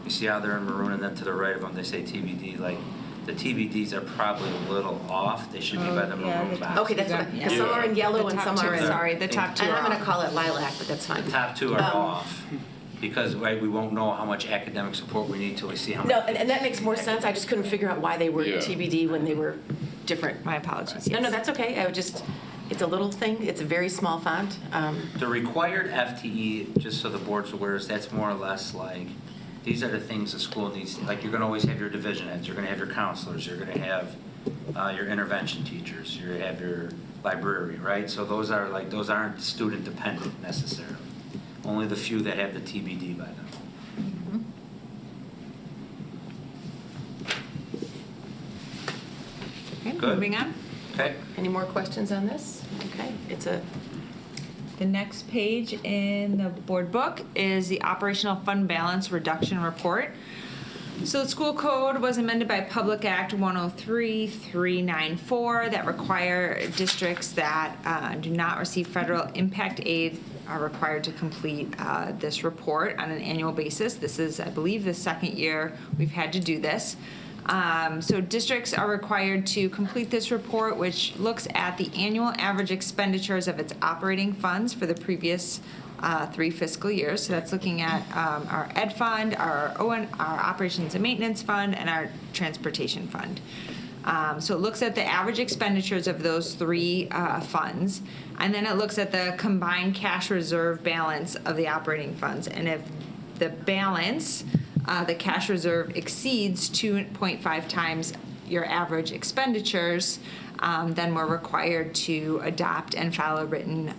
You see how they're in maroon, and then to the right of them, they say TBD. Like, the TBDs are probably a little off. They should be by the maroon box. Okay, that's what, because some are in yellow The and top some two, are in. sorry, the top two And are I'm going to off. call it lilac, but that's fine. The top two are off, because, right, we won't know how much academic support we need till we see how much. No, and that makes more sense. I just couldn't figure out why they were Yeah. TBD when they were different. My apologies. No, yes. that's okay. I would just, it's a little thing. It's a very small font. The required FTE, just so the board's aware, is that's more or less like, these are the things the school needs, like you're gonna always have your division heads, you're gonna have your counselors, you're gonna have your intervention teachers, you're gonna have your librarian, right? So those aren't student dependent necessarily. Only the few that have the TBD by them. Okay, Good. moving on. Okay? Any more questions on this? Okay, The next page in the board book is the operational fund balance reduction report. So the school code was amended by Public Act 103-394 that require districts that do not receive federal impact aid are required to complete this report on an annual basis. This is, I believe, the second year we've had to do this. So districts are required to complete this report, which looks at the annual average expenditures of its operating funds for the previous 3 fiscal years. So that's looking at our ed fund, our operations and maintenance fund, and our transportation fund. So it looks at the average expenditures of those 3 funds, and then it looks at the combined cash reserve balance of the operating funds. And if the balance, the cash reserve exceeds 2.5 times your average expenditures, then we're required to adopt and file a written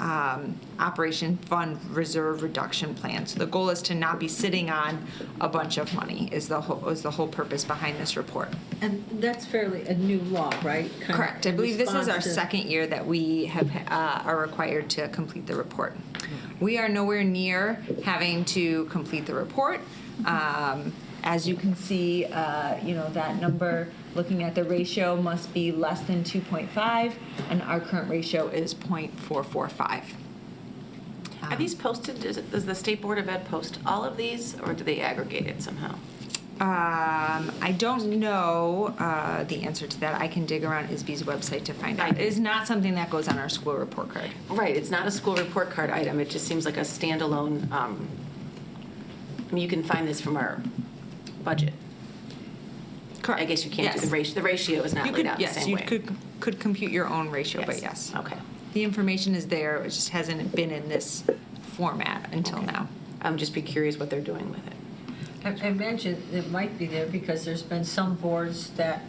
operation fund reserve reduction plan. So the goal is to not be sitting on a bunch of money is the whole purpose behind this report. And that's fairly a new law, right? Kind of Correct. I in believe this is our response to- second year that we have are required to complete the report. We are nowhere near having to complete the report. As you can see, that number, looking at the ratio, must be less than 2.5, and our current ratio is 0.445. are these posted? Does the State Board of Ed post all of these, or do they aggregate it somehow? I don't know the answer to that. I can dig around ISB's website to find out. It is not something that goes on our school report card. Right, it's not a school report card item. It just seems like a standalone, you can find this from our budget. Correct. I guess you can't do Yes. the ratio. The ratio is not You laid could, out the yes, same you way. could compute your own ratio, but yes. Okay. The information is there, it just hasn't been in this format until now. Just be curious what they're doing with it. I mentioned it might be there because there's been some boards that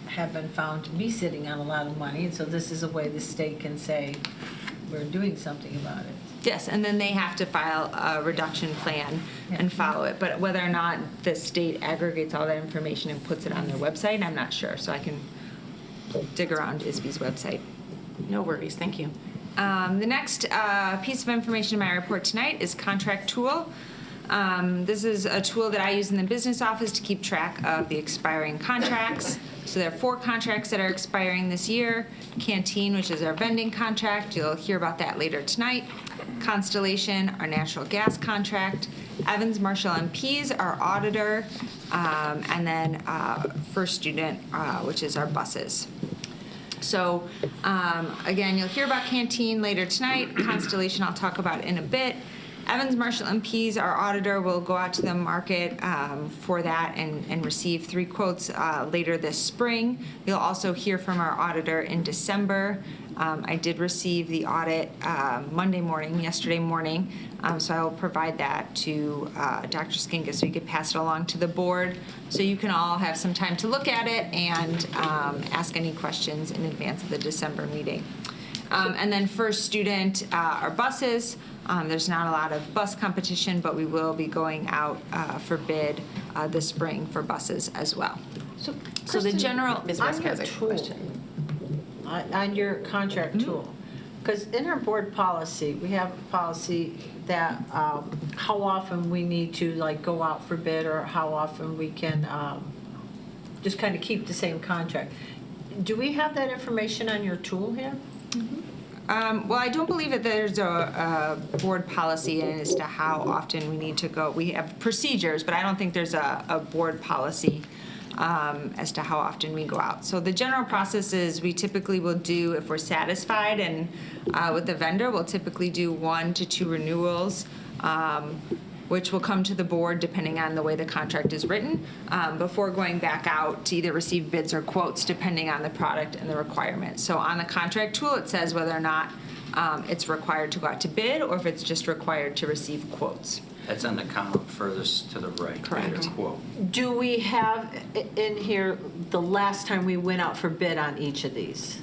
have been found to be sitting on a lot of money, and so this is a way the state can say, we're doing something about it. Yes, and then they have to file a reduction plan and follow it. But whether or not the state aggregates all that information and puts it on their website, I'm not sure. So I can dig around ISB's website. No worries, thank you. The next piece of information in my report tonight is contract tool. This is a tool that I use in the business office to keep track of the expiring contracts. So there are 4 contracts that are expiring this year. Canteen, which is our vending contract. You'll hear about that later tonight. Constellation, our natural gas contract. Evans Marshall MPs, our auditor. And then First Student, which is our buses. So again, you'll hear about Canteen later tonight. Constellation I'll talk about in a bit. Evans, Marshall, and Pease, our auditor, will go out to the market for that and receive 3 quotes later this spring. You'll also hear from our auditor in December. I did receive the audit yesterday morning, so I will provide that to Dr. Skinga so you could pass it along to the board so you can all have some time to look at it and ask any questions in advance of the December meeting. And then first student are buses. There's not a lot of bus competition, but we will be going out for bid this spring for buses as well. So the Kristen, general, Ms. on Ruska has your a tool, question. on your contract tool, because in our board policy, we have a policy that how often we need to like go out for bid or how often we can just kind of keep the same contract. Do we have that information on your tool here? well, I don't believe that there's a board policy as to how often we need to go. We have procedures, but I don't think there's a board policy as to how often we go out. So the general process is we typically will do, if we're satisfied and with the vendor, we'll typically do 1 to 2 renewals, which will come to the board depending on the way the contract is written, before going back out to either receive bids or quotes depending on the product and the requirement. So on the contract tool, it says whether or not it's required to go out to bid or if it's just required to receive quotes. That's on the column furthest to the right. Correct. Bid or quote. Do we have in here the last time we went out for bid on each of these?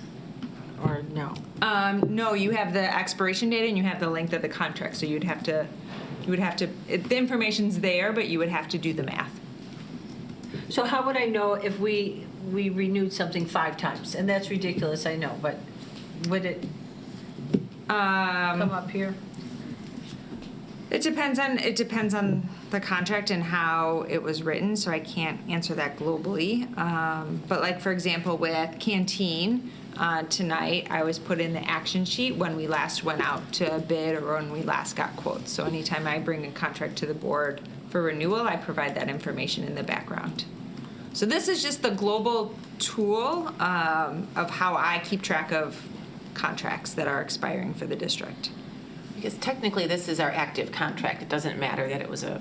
Or no? No, you have the expiration date and you have the length of the contract, so you would have to, the information's there, but you would have to do the math. So how would I know if we renewed something 5 times? And that's ridiculous, I know, but would it come up here? It depends on the contract and how it was written, so I can't answer that globally. But like, for example, with Canteen, tonight, I always put in the action sheet when we last went out to bid or when we last got quotes. So anytime I bring a contract to the board for renewal, I provide that information in the background. So this is just the global tool of how I keep track of contracts that are expiring for the district. Because technically, this is our active contract. It doesn't matter that it was a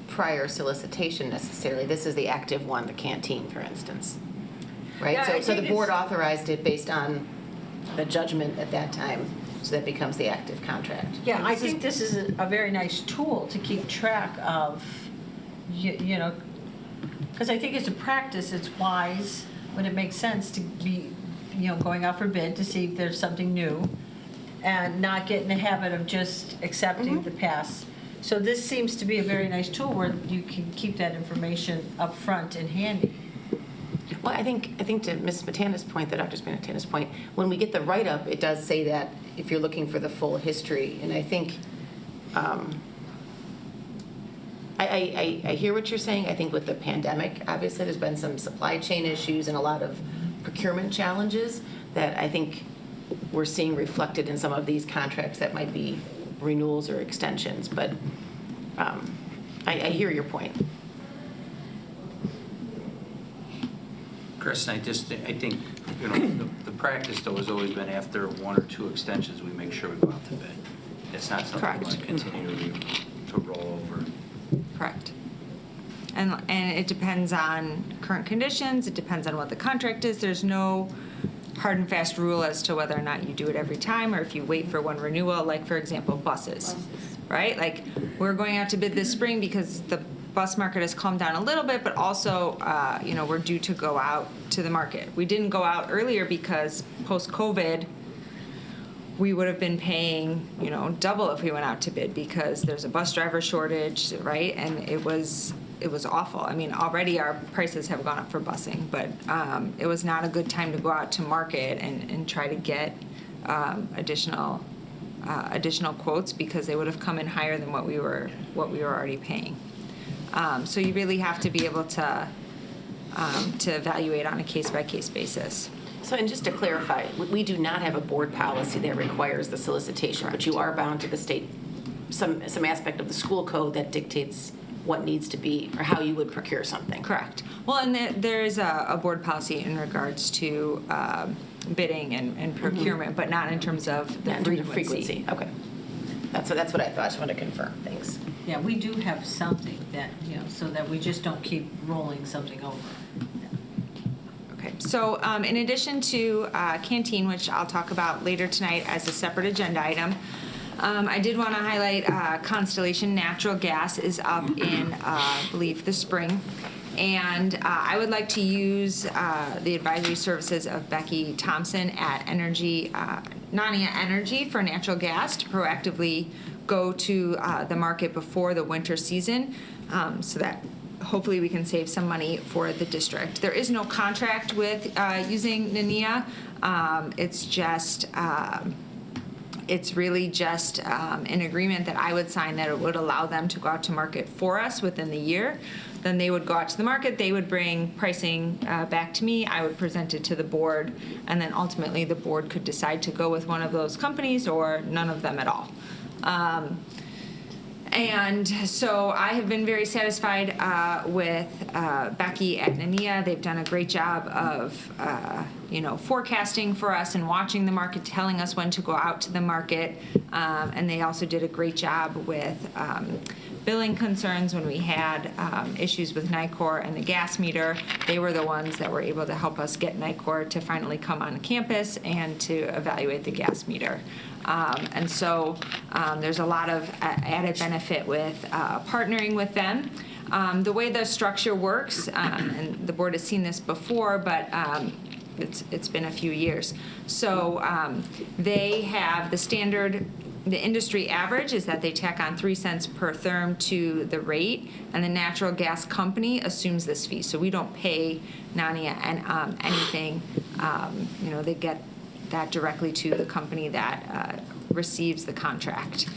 prior solicitation necessarily. This is the active one, the canteen, for instance. Right? Yeah, I So the think board it's- authorized it based on the judgment at that time, so that becomes the active contract. Yeah, I think this is a very nice tool to keep track of, you know, because I think as a practice, it's wise when it makes sense to be, going out for bid to see if there's something new and not get in the habit of just accepting the past. So this seems to be a very nice tool where you can keep that information up front and handy. Well, I think to Ms. Matana's point, the Dr. Matana's point, when we get the write-up, it does say that if you're looking for the full history. And I think, I hear what you're saying. I think with the pandemic, obviously, there's been some supply chain issues and a lot of procurement challenges that I think we're seeing reflected in some of these contracts that might be renewals or extensions. But I hear your point. Chris, I think, the practice though has always been after 1 or 2 extensions, we make sure we go out to bid. It's not something we Correct. want to continue to roll over. Correct. And it depends on current conditions, it depends on what the contract is. There's no hard and fast rule as to whether or not you do it every time or if you wait for one renewal, like for example, buses, right? Like we're going out to bid this spring because the bus market has calmed down a little bit, but also, we're due to go out to the market. We didn't go out earlier because post-COVID, we would have been paying, double if we went out to bid because there's a bus driver shortage, right? And it was awful. I mean, already our prices have gone up for busing, but it was not a good time to go out to market and try to get additional quotes because they would have come in higher than what we were already paying. So you really have to be able to evaluate on a case-by-case basis. So, and just to clarify, we do not have a board policy that requires the solicitation, but you are bound to the state, some aspect of the school code that dictates what needs to be, or how you would procure something. Correct. Well, and there is a board policy in regards to bidding and procurement, but not in terms of the Not in terms of frequency. Okay. That's what I thought. I just want to confirm. Thanks. Yeah, we do have something that, so that we just don't keep rolling something over. Okay, so in addition to canteen, which I'll talk about later tonight as a separate agenda item, I did want to highlight Constellation Natural Gas is up in, I believe, the spring. And I would like to use the advisory services of Becky Thompson at Nania Energy for natural gas to proactively go to the market before the winter season so that hopefully we can save some money for the district. There is no contract with using Nania. It's really just an agreement that I would sign that it would allow them to go out to market for us within the year. Then they would go out to the market, they would bring pricing back to me, I would present it to the board, and then ultimately the board could decide to go with one of those companies or none of them at all. And so I have been very satisfied with Becky at Nania. They've done a great job of, forecasting for us and watching the market, telling us when to go out to the market. And they also did a great job with billing concerns when we had issues with NICOR and the gas meter. They were the ones that were able to help us get NICOR to finally come on campus and to evaluate the gas meter. And so there's a lot of added benefit with partnering with them. The way the structure works, and the board has seen this before, but it's been a few years. So they have the industry average is that they tack on 3 cents per therm to the rate, and the natural gas company assumes this fee. So we don't pay Nania anything. They get that directly to the company that receives the contract.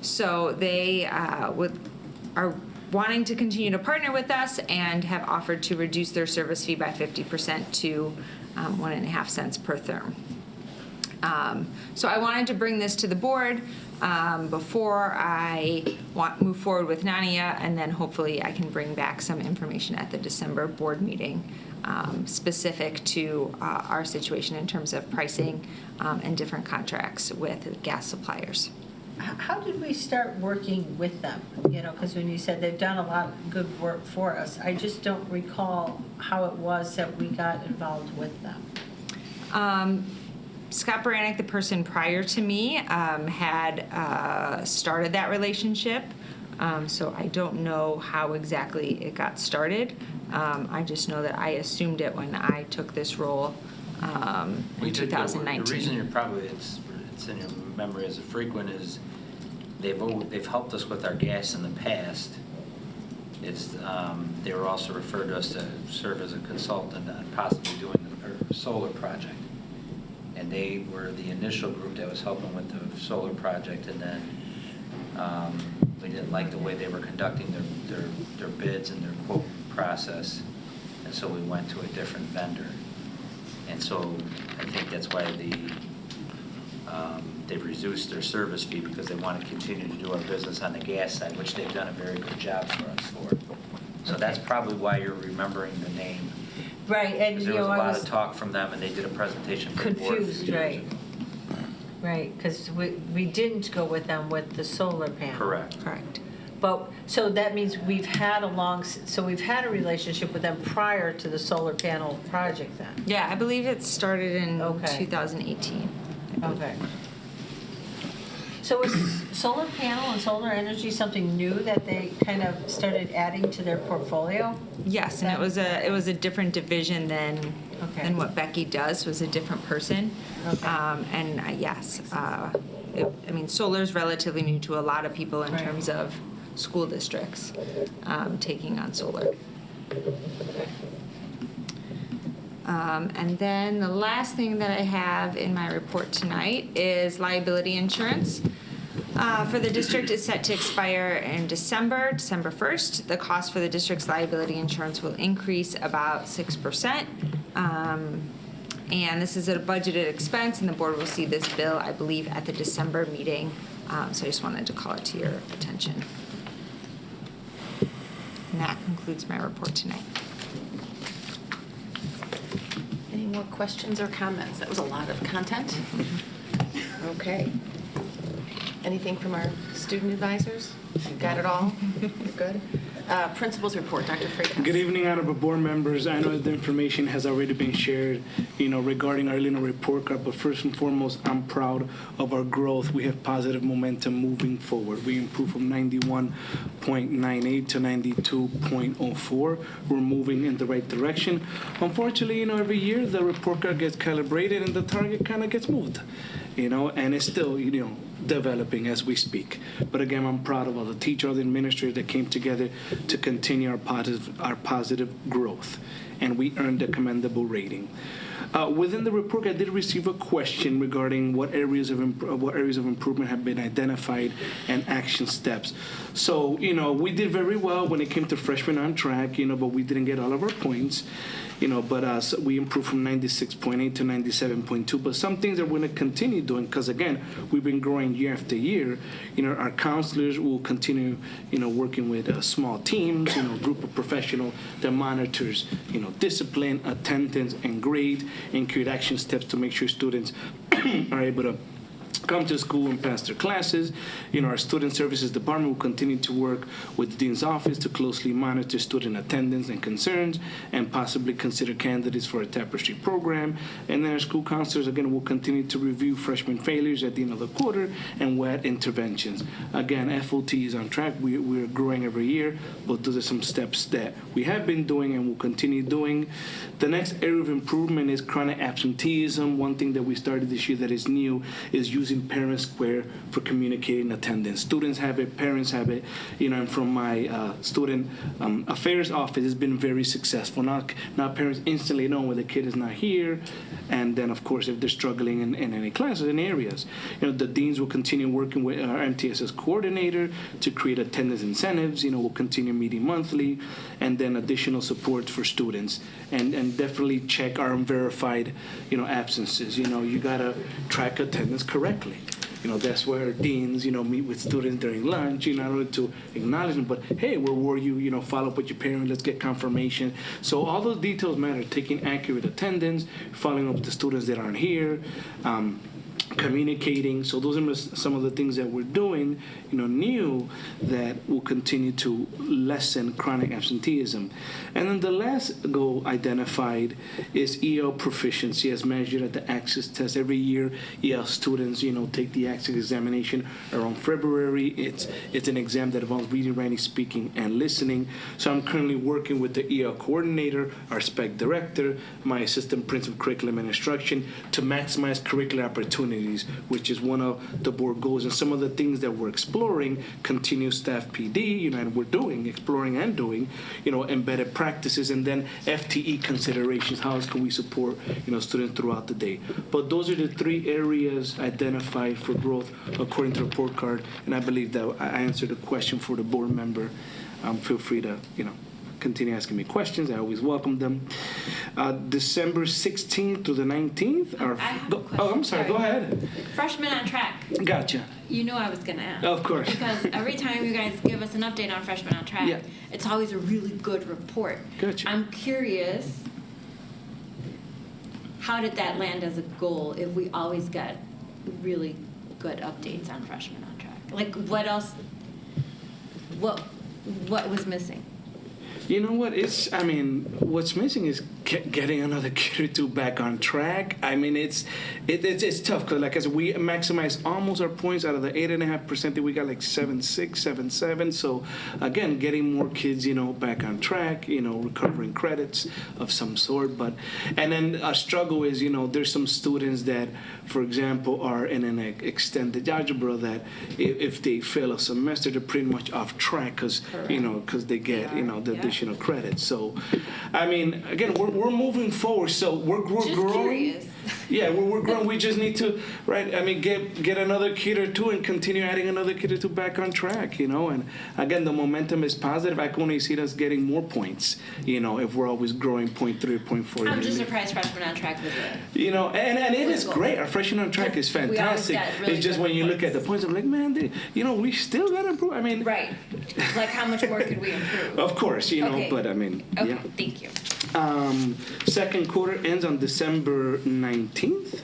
So they are wanting to continue to partner with us and have offered to reduce their service fee by 50% to 1.5 cents per therm. So I wanted to bring this to the board before I move forward with Nania, and then hopefully I can bring back some information at the December board meeting specific to our situation in terms of pricing and different contracts with gas suppliers. How did we start working with them? Because when you said they've done a lot of good work for us, I just don't recall how it was that we got involved with them. Scott Baranek, the person prior to me, had started that relationship. So I don't know how exactly it got started. I just know that I assumed it when I took this role in 2019. The reason it's in your memory as a frequent is they've helped us with our gas in the past. They were also referred to us to serve as a consultant on possibly doing a solar project. And they were the initial group that was helping with the solar project, and then we didn't like the way they were conducting their bids and their quote process, and so we went to a different vendor. And so I think that's why they've reduced their service fee, because they want to continue to do our business on the gas side, which they've done a very good job for us for. So that's probably why you're remembering the name. Right, and Because there was a lot of talk from them, and they did a presentation for the board a few confused, years right? ago. Right, because we didn't go with them with the solar panel. Correct. Correct. But, so that means we've had a relationship with them prior to the solar panel project then? Yeah, I believe it started in Okay. 2018. Okay. So is solar panel and solar energy something new that they kind of started adding to their portfolio? Yes, and it was a different division than Okay. what Becky does. Was a different person. Okay. Yes, solar's relatively new to a lot of people in Right. terms of school districts taking on solar. And then the last thing that I have in my report tonight is liability insurance. For the district is set to expire in December 1st. The cost for the district's liability insurance will increase about 6%. And this is a budgeted expense, and the board will see this bill, I believe, at the December meeting. So I just wanted to call it to your attention. And that concludes my report tonight. Any more questions or comments? That was a lot of content. Okay. Anything from our student advisors? Got it all? You're good? Principals report, Dr. Freitas. Good evening, honorable board members. I know the information has already been shared, regarding our Illinois report card, but first and foremost, I'm proud of our growth. We have positive momentum moving forward. We improved from 91.98 to 92.04. We're moving in the right direction. Unfortunately, every year the report card gets calibrated and the target kind of gets moved, and it's still, developing as we speak. But again, I'm proud of all the teachers, all the administrators that came together to continue our positive growth, and we earned a commendable rating. Within the report, I did receive a question regarding what areas of improvement have been identified and action steps. So, we did very well when it came to freshmen on track, but we didn't get all of our points. But we improved from 96.8 to 97.2. But some things that we're going to continue doing, because again, we've been growing year after year. Our counselors will continue, working with small teams, group of professional that monitors, discipline, attendance, and grade, and create action steps to make sure students are able to come to school and pass their classes. Our student services department will continue to work with the dean's office to closely monitor student attendance and concerns, and possibly consider candidates for a tapestry program. And then our school counselors, again, will continue to review freshman failures at the end of the quarter and WET interventions. Again, FOT is on track. We're growing every year, but those are some steps that we have been doing and will continue doing. The next area of improvement is chronic absenteeism. One thing that we started this year that is new is using Parent Square for communicating attendance. Students have it, parents have it, and from my student affairs office, it's been very successful. Now parents instantly know when the kid is not here, and then of course if they're struggling in any classes and areas, the deans will continue working with our MTSS coordinator to create attendance incentives. We'll continue meeting monthly, and then additional support for students, and definitely check our unverified, absences. You gotta track attendance correctly. That's where our deans, meet with students during lunch, not only to acknowledge them, but, hey, where were you? Follow up with your parent, let's get confirmation. So all those details matter, taking accurate attendance, following up with the students that aren't here, communicating. So those are some of the things that we're doing, new, that will continue to lessen chronic absenteeism. And then the last goal identified is EL proficiency as measured at the Access test. Every year, EL students, take the Access examination around February. It's an exam that involves reading, writing, speaking, and listening. So I'm currently working with the EL coordinator, our SPEC director, my assistant principal of curriculum and instruction to maximize curricular opportunities, which is one of the board goals. And some of the things that we're exploring, continuous staff PD, and we're exploring and doing, embedded practices, and then FTE considerations. How else can we support, students throughout the day? But those are the three areas identified for growth according to the report card. And I believe that I answered the question for the board member. Feel free to, continue asking me questions. I always welcome them. December 16th to the 19th. I have a question. Oh, I'm sorry. Go ahead. Freshmen on track. Gotcha. You know I was going to ask. Of course. Because every time you guys give us an update on Freshmen on Track, Yeah. it's always a really good report. Gotcha. I'm curious, how did that land as a goal if we always get really good updates on Freshmen on Track? Like, what else, what was missing? You know what? What's missing is getting another kid or two back on track. It's tough because, like I said, we maximize almost our points out of the 8.5% that we got, like 7.6, 7.7. So again, getting more kids, back on track, recovering credits of some sort. And then our struggle is, there's some students that, for example, are in an extended algebra that if they fail a semester, they're pretty much off track because they get, the additional credits. So, again, we're moving forward. So we're Just growing. curious. Yeah, we're growing. We just need to, get another kid or two and continue adding another kid or two back on track, And again, the momentum is positive. I can only see us getting more points, if we're always growing 0.3 or 0.4. I'm just surprised Freshmen on Track was it. And it is great. Our freshman on track is fantastic. Really it's just good when you look at the points. points, I'm like, man, we still got to improve. Right. Like, how much more could we improve? Of course, Okay. but Okay, yeah. thank you. Second quarter ends on December 19th.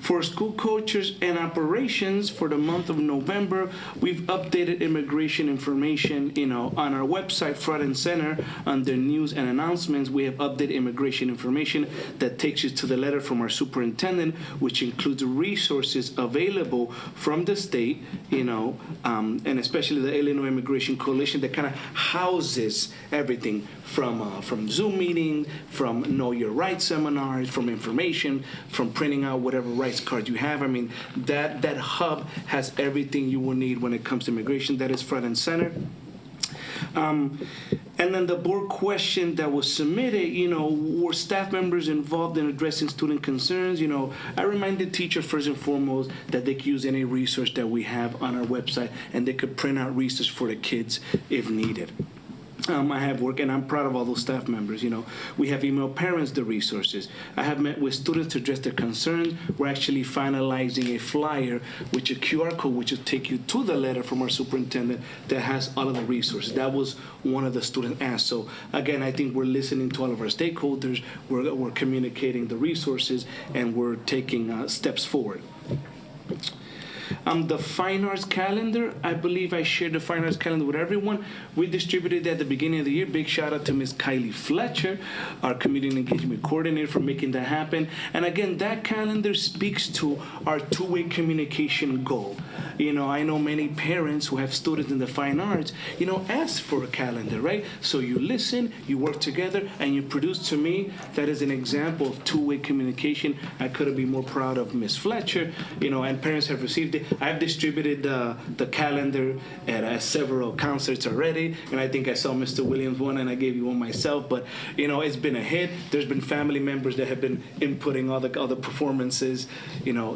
For school cultures and operations for the month of November, we've updated immigration information, on our website, front and center, under news and announcements. We have updated immigration information that takes you to the letter from our superintendent, which includes resources available from the state, and especially the Illinois Immigration Coalition that kind of houses everything from Zoom meetings, from Know Your Rights seminars, from information, from printing out whatever rights card you have. I mean, that hub has everything you will need when it comes to immigration. That is front and center. And then the board question that was submitted, were staff members involved in addressing student concerns? I reminded teachers first and foremost that they could use any resource that we have on our website, and they could print out research for the kids if needed. I have worked, and I'm proud of all those staff members. We have emailed parents the resources. I have met with students to address their concerns. We're actually finalizing a flyer with a QR code, which will take you to the letter from our superintendent that has all of the resources. That was one of the students asked. So again, I think we're listening to all of our stakeholders. We're communicating the resources, and we're taking steps forward. The fine arts calendar, I believe I shared the fine arts calendar with everyone. We distributed it at the beginning of the year. Big shout out to Ms. Kylie Fletcher, our community engagement coordinator, for making that happen. And again, that calendar speaks to our two-way communication goal. I know many parents who have students in the fine arts, ask for a calendar, right? So you listen, you work together, and you produce. To me, that is an example of two-way communication. I couldn't be more proud of Ms. Fletcher, and parents have received it. I've distributed the calendar at several concerts already, and I think I saw Mr. Williams one, and I gave you one myself. But it's been a hit. There's been family members that have been inputting all the performances,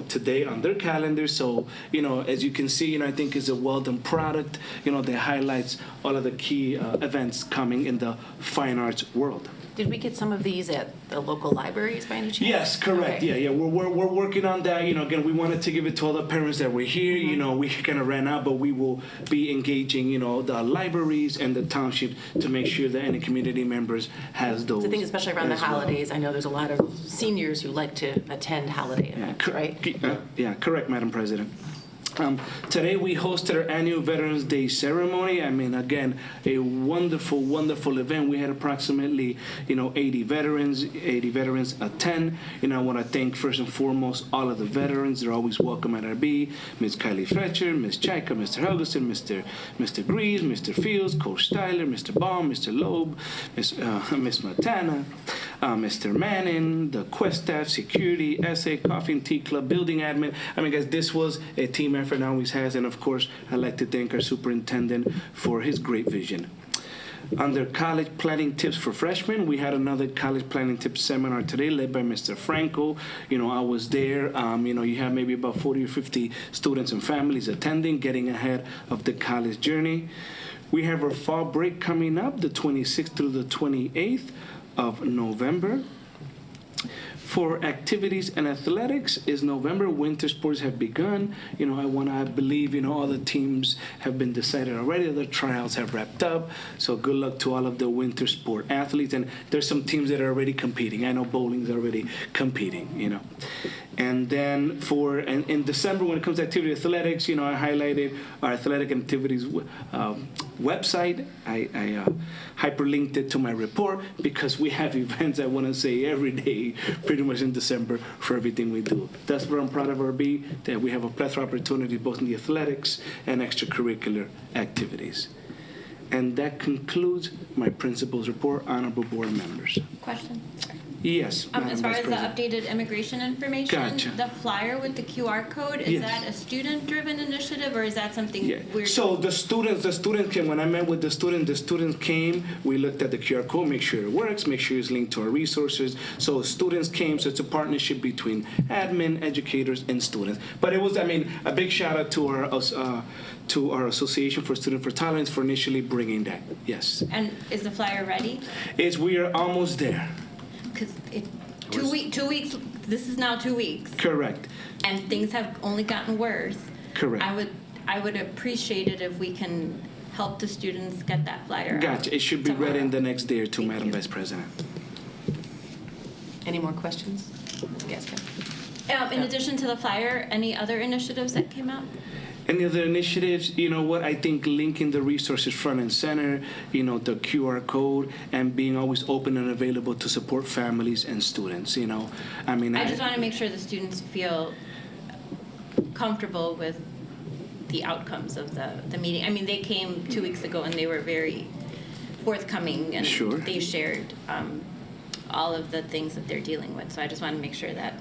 today on their calendar. So as you can see, I think it's a well done product. That highlights all of the key events coming in the fine arts world. Did we get some of these at the local libraries by any chance? Yes, correct. Okay. Yeah. We're working on that. Again, we wanted to give it to all the parents that were here. We kind of ran out, but we will be engaging, the libraries and the township to make sure that any community members has those. I think especially around the as well. holidays, I know there's a lot of seniors who like to attend holiday events, right? Yeah, correct, Madam President. Today we hosted our annual Veterans Day ceremony. Again, a wonderful, wonderful event. We had approximately, 80 veterans attend. I want to thank first and foremost all of the veterans. They're always welcome at RB. Ms. Kylie Fletcher, Ms. Chaika, Mr. Helgeson, Mr. Greaves, Mr. Fields, Coach Styler, Mr. Baum, Mr. Loeb, Ms. Matana, Mr. Manning, the Quest staff, security, SA, Coffee and Tea Club, building admin. Guys, this was a team effort and always has, and of course, I'd like to thank our superintendent for his great vision. Under college planning tips for freshmen, we had another college planning tips seminar today led by Mr. Franco. I was there. You have maybe about 40 or 50 students and families attending, getting ahead of the college journey. We have our fall break coming up, the 26th through the 28th of November. For activities and athletics is November. Winter sports have begun. I believe, all the teams have been decided already. The tryouts have wrapped up. So good luck to all of the winter sport athletes. And there's some teams that are already competing. I know bowling's already competing, And then in December, when it comes to activity athletics, I highlighted our athletic activities website. I hyperlinked it to my report because we have events, I want to say, every day, pretty much in December for everything we do. That's what I'm proud of RB, that we have a plethora of opportunities both in the athletics and extracurricular activities. And that concludes my principal's report, honorable board members. Question? Yes, Madam As far Vice as the President. updated immigration information, Gotcha. the flyer with the QR code, is Yes. that a student-driven initiative, or is that something Yeah. we're So the students came. When I met with the students came. We looked at the QR code, make sure it works, make sure it's linked to our resources. So students came. So it's a partnership between admin, educators, and students. But it was, a big shout out to our Association for Student for Tolerance for initially bringing that. Yes, And is the flyer ready? we are almost there. Because 2 weeks, this is now 2 weeks, Correct. and things have only gotten worse. Correct. I would appreciate it if we can help the students get that flyer out Gotcha. It should be ready in tomorrow. the next day or two, Thank Madam you. Vice President. Any more questions? Yes, Ken. In addition to the flyer, any other initiatives that came out? Any other initiatives? You know what? I think linking the resources front and center, you know, the QR code, and being always open and available to support families and students, you know. I mean, I just want to make sure the students feel comfortable with the outcomes of the meeting. I mean, they came 2 weeks ago and they were very forthcoming, and Sure. they shared all of the things that they're dealing with. So I just want to make sure that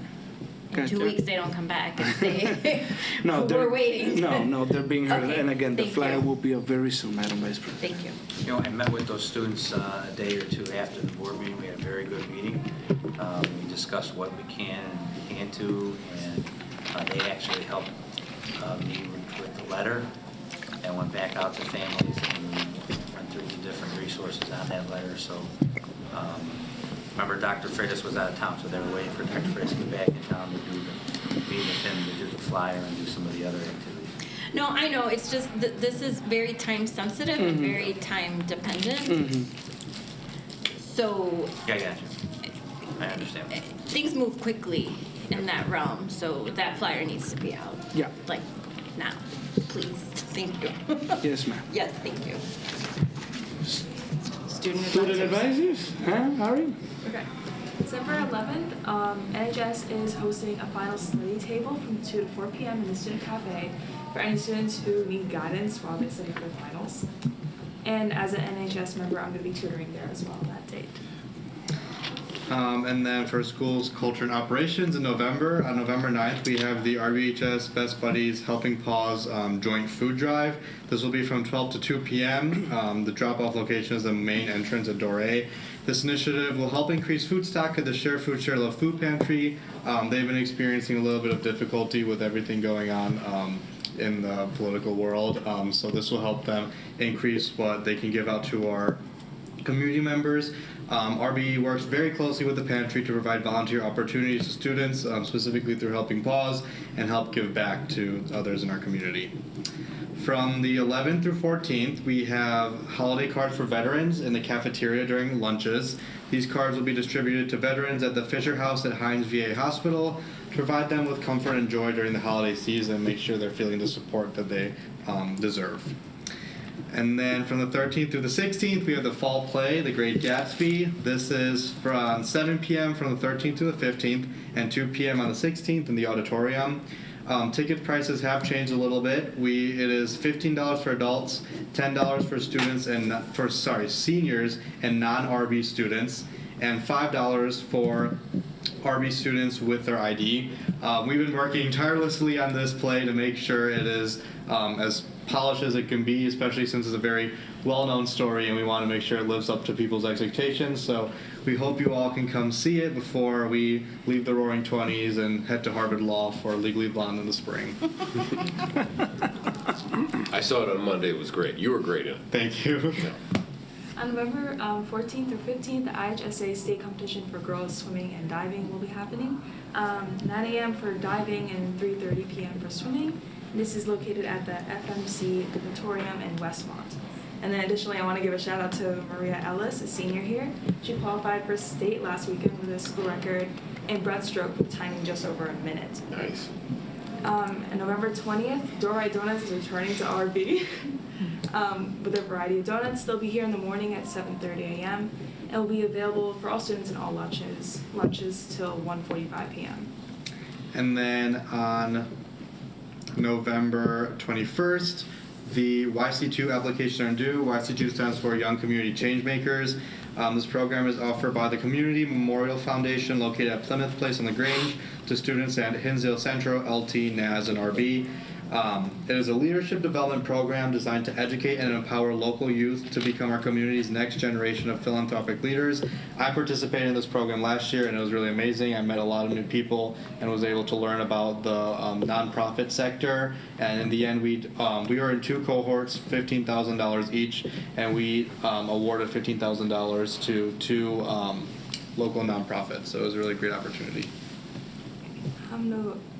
in 2 Gotcha. weeks they don't come back and say, no, we're waiting. No, they're being heard. Okay, And again, the thank flyer you. will be up very soon, Madam Vice President. Thank you. You know, I met with those students a day or two after the board meeting. We had a very good meeting. We discussed what we can and can't do, and they actually helped me with the letter and went back out to families and went through the different resources on that letter. So, remember, Dr. Freitas was out of town, so they were waiting for Dr. Freitas to get back in town to meet with him to do the flyer and do some of the other activities. No, I know. It's just this is very time sensitive and very time dependent. So Yeah, I got you. I understand. things move quickly in that realm. So that flyer needs to be out. Yeah. Like now, please. Thank you. Yes, ma'am. Yes, thank you. Student advisors? Huh, Ari? Okay. December 11th, NHS is hosting a final study table from 2 to 4 p.m. in the student cafe for any students who need guidance while they study for their finals. And as an NHS member, I'm going to be tutoring there as well on that date. And then for schools, culture and operations in November, on November 9th, we have the RBHS Best Buddies Helping Paws joint food drive. This will be from 12 to 2 p.m. The drop-off location is the main entrance at Door A. This initiative will help increase food stock at the Share Food, Share Love food pantry. They've been experiencing a little bit of difficulty with everything going on in the political world. So this will help them increase what they can give out to our community members. RBE works very closely with the pantry to provide volunteer opportunities to students, specifically through Helping Paws, and help give back to others in our community. From the 11th through 14th, we have holiday cards for veterans in the cafeteria during lunches. These cards will be distributed to veterans at the Fisher House at Hines VA Hospital to provide them with comfort and joy during the holiday season and make sure they're feeling the support that they deserve. And then from the 13th through the 16th, we have the fall play, The Great Gatsby. This is from 7 p.m. from the 13th to the 15th and 2 p.m. on the 16th in the auditorium. Ticket prices have changed a little bit. It is $15 for adults, $10 for students and seniors and non-RB students, and $5 for RB students with their ID. We've been working tirelessly on this play to make sure it is as polished as it can be, especially since it's a very well-known story and we want to make sure it lives up to people's expectations. So we hope you all can come see it before we leave the Roaring 20s and head to Harvard Law for Legally Blonde in the spring. I saw it on Monday. It was great. You were great in it. Thank you. On November 14th through 15th, the IHSA state competition for girls swimming and diving will be happening. 9 a.m. for diving and 3:30 p.m. for swimming. This is located at the FMC Auditorium in Westmont. And then additionally, I want to give a shout out to Maria Ellis, a senior here. She qualified for state last weekend with a school record in breaststroke with timing just over a minute. Nice. On November 20th, Dorai Donuts is returning to RB with a variety of donuts. They'll be here in the morning at 7:30 a.m. It will be available for all students in all lunches till 1:45 p.m. And then on November 21st, the YC2 applications are due. YC2 stands for Young Community Changemakers. This program is offered by the Community Memorial Foundation located at Plymouth Place on the Grange to students at Hinsdale Central, LT, NAS, and RB. It is a leadership development program designed to educate and empower local youth to become our community's next generation of philanthropic leaders. I participated in this program last year and it was really amazing. I met a lot of new people and was able to learn about the nonprofit sector. And in the end, we were in 2 cohorts, $15,000 each, and we awarded $15,000 to 2 local nonprofits. So it was a really great opportunity.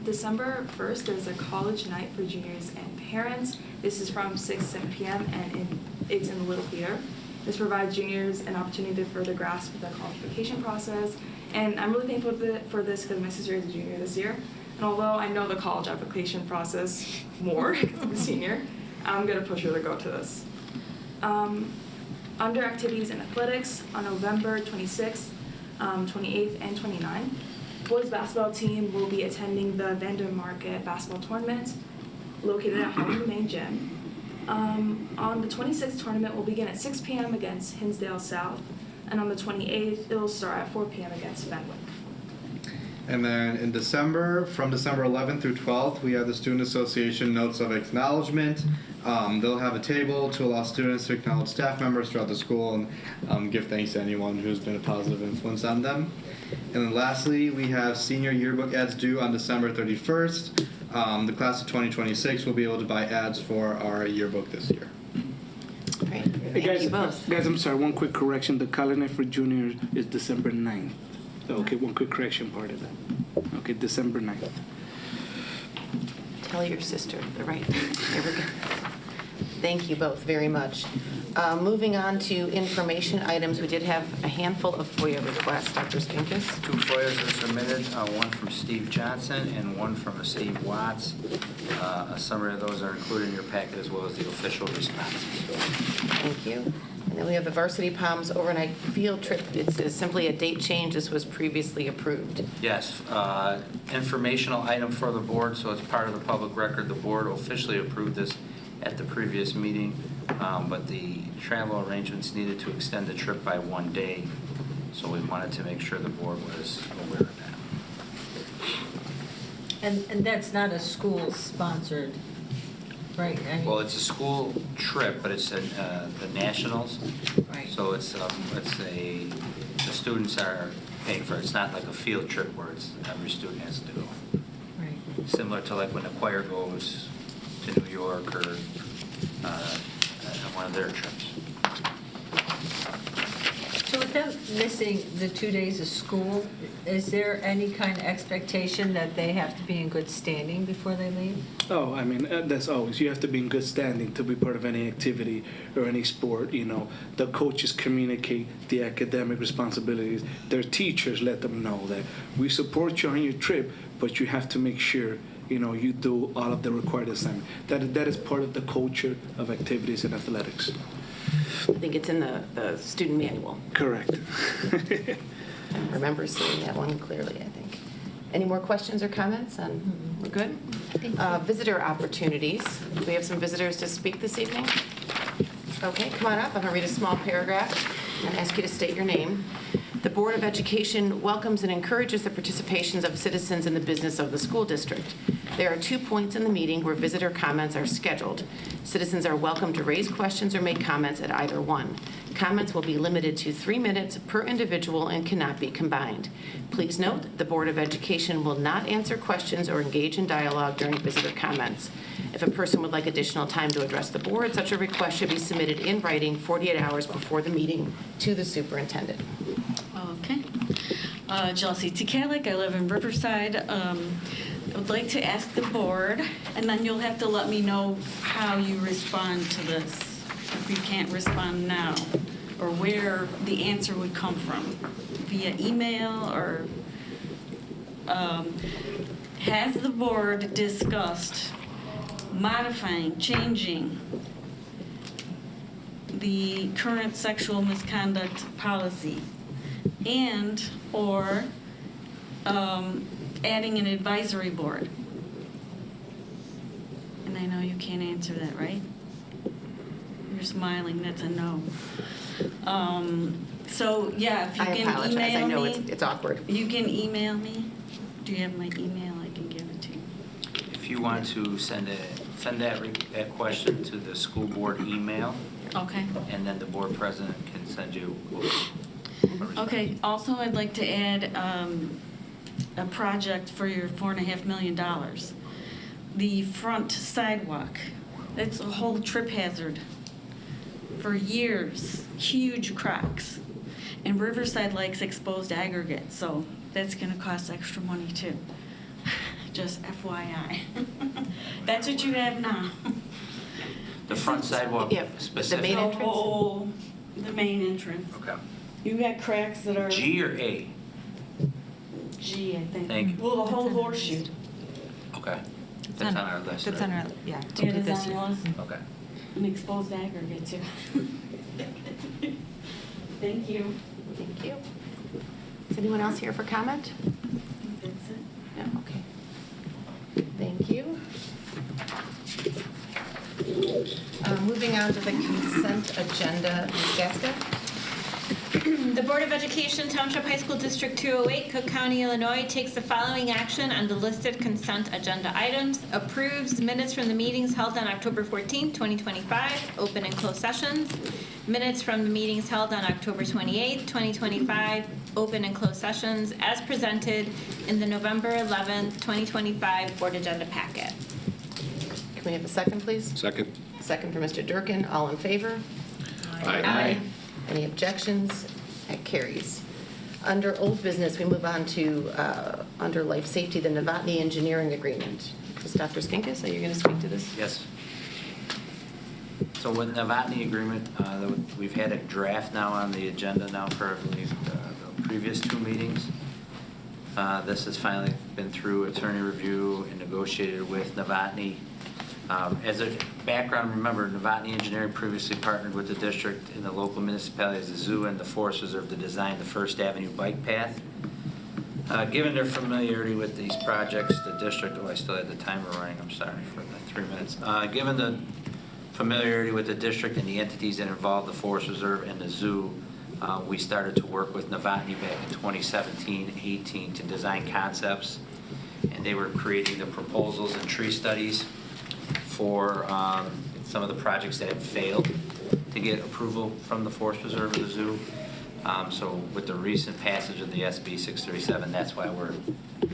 December 1st, there's a college night for juniors and parents. This is from 6 to 7 p.m. and it's in the Little Theater. This provides juniors an opportunity to further grasp the college application process And I'm really thankful for this because my sister is a junior this year. And although I know the college application process more because I'm a senior, I'm going to push her to go to this. Under activities and athletics, on November 26th, 28th, and 29th, boys basketball team will be attending the Vandermarket basketball tournament located at Harlem Main Gym. On the 26th, tournament will begin at 6 p.m. against Hinsdale South, and on the 28th, it will start at 4 p.m. against Fenwick. And then in December, from December 11th through 12th, we have the Student Association Notes of Acknowledgement. They'll have a table to allow students to acknowledge staff members throughout the school and give thanks to anyone who's been a positive influence on them. And then lastly, we have senior yearbook ads due on December 31st. The class of 2026 will be able to buy ads for our yearbook this year. Great. Hey, Thank you both. guys, I'm sorry, one quick correction. The calendar for juniors is December 9th. Okay, one quick correction part of that. Okay, December 9th. Tell your sister the right thing. There we go. Thank you both very much. Moving on to information items, we did have a handful of FOIA requests. Dr. Skinkis? 2 FOIAs are submitted, one from Steve Johnson and one from Steve Watts. A summary of those are included in your packet as well as the official responses. Thank you. And then we have the Varsity Palms overnight field trip. It's simply a date change. This was previously approved. Yes, informational item for the board, so it's part of the public record. The board officially approved this at the previous meeting, but the travel arrangements needed to extend the trip by 1 day, so we wanted to make sure the board was aware of that. And that's not a school-sponsored, right? I mean- Well, it's a school trip, but it's the nationals, Right. so the students are paying for it. It's not like a field trip where every student has to go. Right. Similar to like when the choir goes to New York or one of their trips. So with them missing the 2 days of school, is there any kind of expectation that they have to be in good standing before they leave? Oh, I mean, that's always. You have to be in good standing to be part of any activity or any sport. You know, the coaches communicate the academic responsibilities. Their teachers let them know that we support you on your trip, but you have to make sure, you know, you do all of the required assignments. That is part of the culture of activities in athletics. I think it's in the student manual. Correct. I remember seeing that one clearly, I think. Any more questions or comments? We're good? Visitor opportunities. Do we have some visitors to speak this evening? Okay, come on up. I'm going to read a small paragraph and ask you to state your name. The Board of Education welcomes and encourages the participations of citizens in the business of the school district. There are 2 points in the meeting where visitor comments are scheduled. Citizens are welcome to raise questions or make comments at either one. Comments will be limited to 3 minutes per individual and cannot be combined. Please note, the Board of Education will not answer questions or engage in dialogue during visitor comments. If a person would like additional time to address the board, such a request should be submitted in writing 48 hours before the meeting to the superintendent. Okay. Chelsea Tikalik, I live in Riverside. I would like to ask the board, and then you'll have to let me know how you respond to this, if you can't respond now, or where the answer would come from, via email or... has the board discussed modifying, changing the current sexual misconduct policy and or adding an advisory board? And I know you can't answer that, right? You're smiling, that's a no. So yeah, if you I can apologize. email I know me. it's awkward. You can email me. Do you have my email? I can give it to you. If you want to send that question to the school board email, Okay. and then the board president can send you. Okay, also I'd like to add a project for your $4.5 million. The front sidewalk, it's a whole trip hazard. For years, huge cracks. And Riverside likes exposed aggregate, so that's gonna cost extra money too. Just FYI. That's what you have now. The front sidewalk Yeah, specific. the main entrance? Oh, the main entrance. Okay. You got cracks that are... G or A? G, I think. Thank you. Well, the whole horseshoe. Okay. That's on our list, That's right? on our, yeah, to It do is this on year. yours? Okay. And exposed aggregates here. Thank you. Thank you. Is anyone else here for comment? That's it. No, okay. Thank you. Moving on to the consent agenda, Ms. Gaska? The Board of Education, Township High School District 208, Cook County, Illinois, takes the following action on the listed consent agenda items. Approves minutes from the meetings held on October 14, 2025, open and closed sessions. Minutes from the meetings held on October 28, 2025, open and closed sessions, as presented in the November 11, 2025 Board Agenda Packet. Can we have a second, please? Second? Second for Mr. Durkin. All in favor? Aye. Any objections? That carries. Under old business, we move on to, under life safety, the Novotny Engineering Agreement. Is Dr. Skinkis, are you going to speak to this? Yes. So with Novotny agreement, we've had a draft now on the agenda now for, I believe, the previous two meetings. This has finally been through attorney review and negotiated with Novotny. As a background, remember, Novotny Engineering previously partnered with the district and the local municipalities, the zoo and the Forest Reserve, to design the First Avenue bike path. Given their familiarity with these projects, the district, I still had the timer running, I'm sorry for the 3 minutes. Given the familiarity with the district and the entities that involve the Forest Reserve and the zoo, we started to work with Novotny back in 2017-18 to design concepts, and they were creating the proposals and tree studies for some of the projects that have failed to get approval from the Forest Reserve or the zoo. So with the recent passage of the SB 637, that's why we're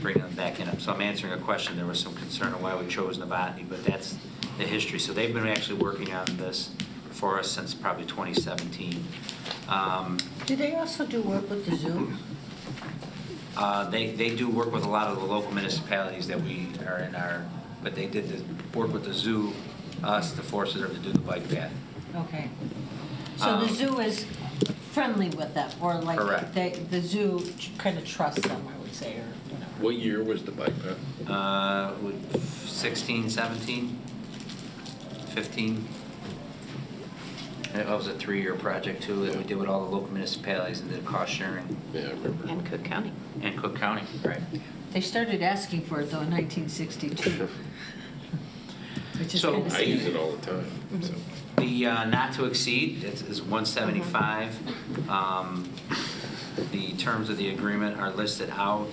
bringing them back in. So I'm answering a question. There was some concern on why we chose Novotny, but that's the history. So they've been actually working on this for us since probably 2017. Do they also do work with the zoo? They do work with a lot of the local municipalities that we are in our, but they did work with the zoo, us, the Forest Reserve, to do the bike path. Okay. So the zoo is friendly with them, or like Correct. the zoo kind of trusts them, I would say, or whatever. What year was the bike path? 16, 17, 15. It was a 3-year project too that we did with all the local municipalities and did cost sharing. Yeah, I remember. And Cook County. And Cook County, right. They started asking for it though in 1962. Which is So- kind of I use it all the time, so. The not to exceed is 175. The terms of the agreement are listed out.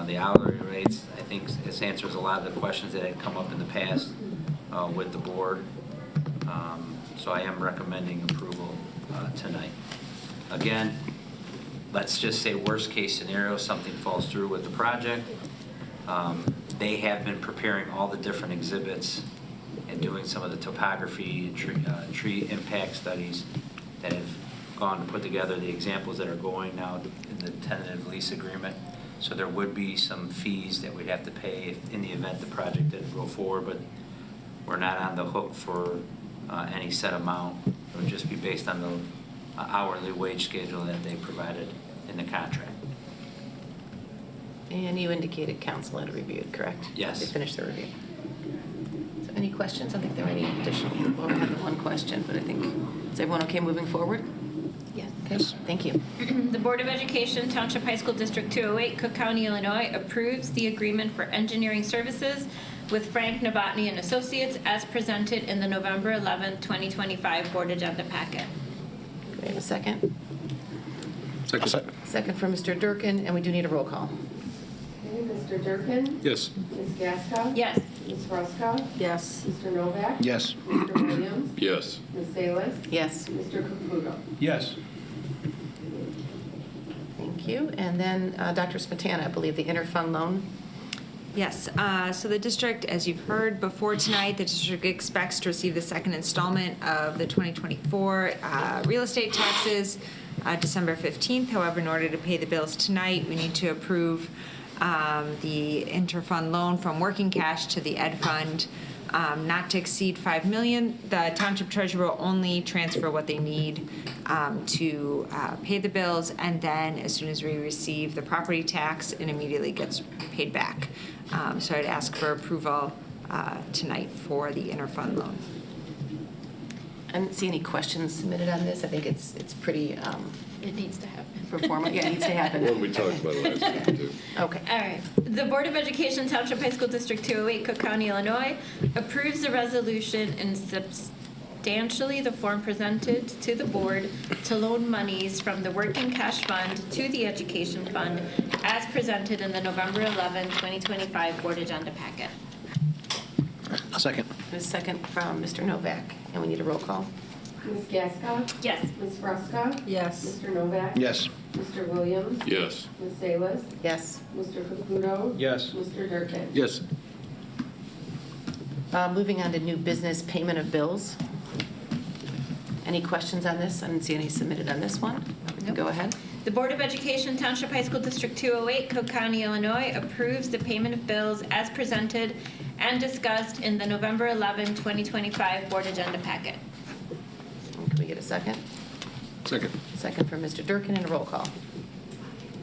The hourly rates, I think this answers a lot of the questions that had come up in the past with the board. So I am recommending approval tonight. Again, let's just say worst case scenario, something falls through with the project. They have been preparing all the different exhibits and doing some of the topography and tree impact studies that have gone to put together the examples that are going now in the tentative lease agreement. So there would be some fees that we'd have to pay in the event the project didn't go forward, but we're not on the hook for any set amount. It would just be based on the hourly wage schedule that they provided in the contract. And you indicated council had reviewed, correct? Yes. They finished their review. So any questions? I think there are any additional, well, we had one question, but I think, is everyone okay moving forward? Yes. Okay, thank you. The Board of Education, Township High School District 208, Cook County, Illinois, approves the agreement for engineering services with Frank Novotny and Associates as presented in the November 11, 2025 Board Agenda Packet. Do we have a second? Second. Second for Mr. Durkin, and we do need a roll call. Okay, Mr. Durkin? Yes. Ms. Gaska? Yes. Ms. Ruska? Yes. Mr. Novak? Yes. Mr. Williams? Yes. Ms. Salas? Yes. Mr. Caputo? Yes. Thank you. And then Dr. Smetana, I believe the interfund loan. Yes, so the district, as you've heard before tonight, the district expects to receive the second installment of the 2024 real estate taxes December 15th. However, in order to pay the bills tonight, we need to approve the interfund loan from working cash to the ed fund not to exceed $5 million. The township treasurer will only transfer what they need to pay the bills, and then as soon as we receive the property tax, it immediately gets paid back. So I'd ask for approval tonight for the interfund loan. I didn't see any questions submitted on this. I think it's pretty It needs to happen. performant. Yeah, it needs to happen. Well, we talked about it last time, too. Okay. All right. The Board of Education Township High School District 208, Cook County, Illinois, approves the resolution in substantially the form presented to the board to loan monies from the working cash fund to the education fund as presented in the November 11, 2025 board agenda packet. A second. A second from Mr. Novak, and we need a roll call. Ms. Gasko? Yes. Ms. Ruska? Yes. Mr. Novak? Yes. Mr. Williams? Yes. Ms. Salas? Yes. Mr. Caputo? Yes. Mr. Durkin? Yes. Moving on to new business payment of bills. Any questions on this? I didn't see any submitted on this one. Go ahead. The Board of Education Township High School District 208, Cook County, Illinois, approves the payment of bills as presented and discussed in the November 11, 2025 board agenda packet. Can we get a second? Second. Second from Mr. Durkin, and a roll call.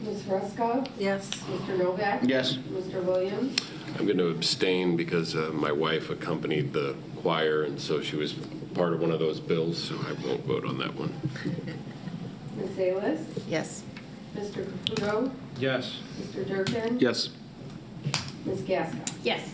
Ms. Ruska? Yes. Mr. Novak? Yes. Mr. Williams? I'm going to abstain because my wife accompanied the choir, and so she was part of one of those bills, so I won't vote on that one. Ms. Salas? Yes. Mr. Caputo? Yes. Mr. Durkin? Yes. Ms. Gasko? Yes.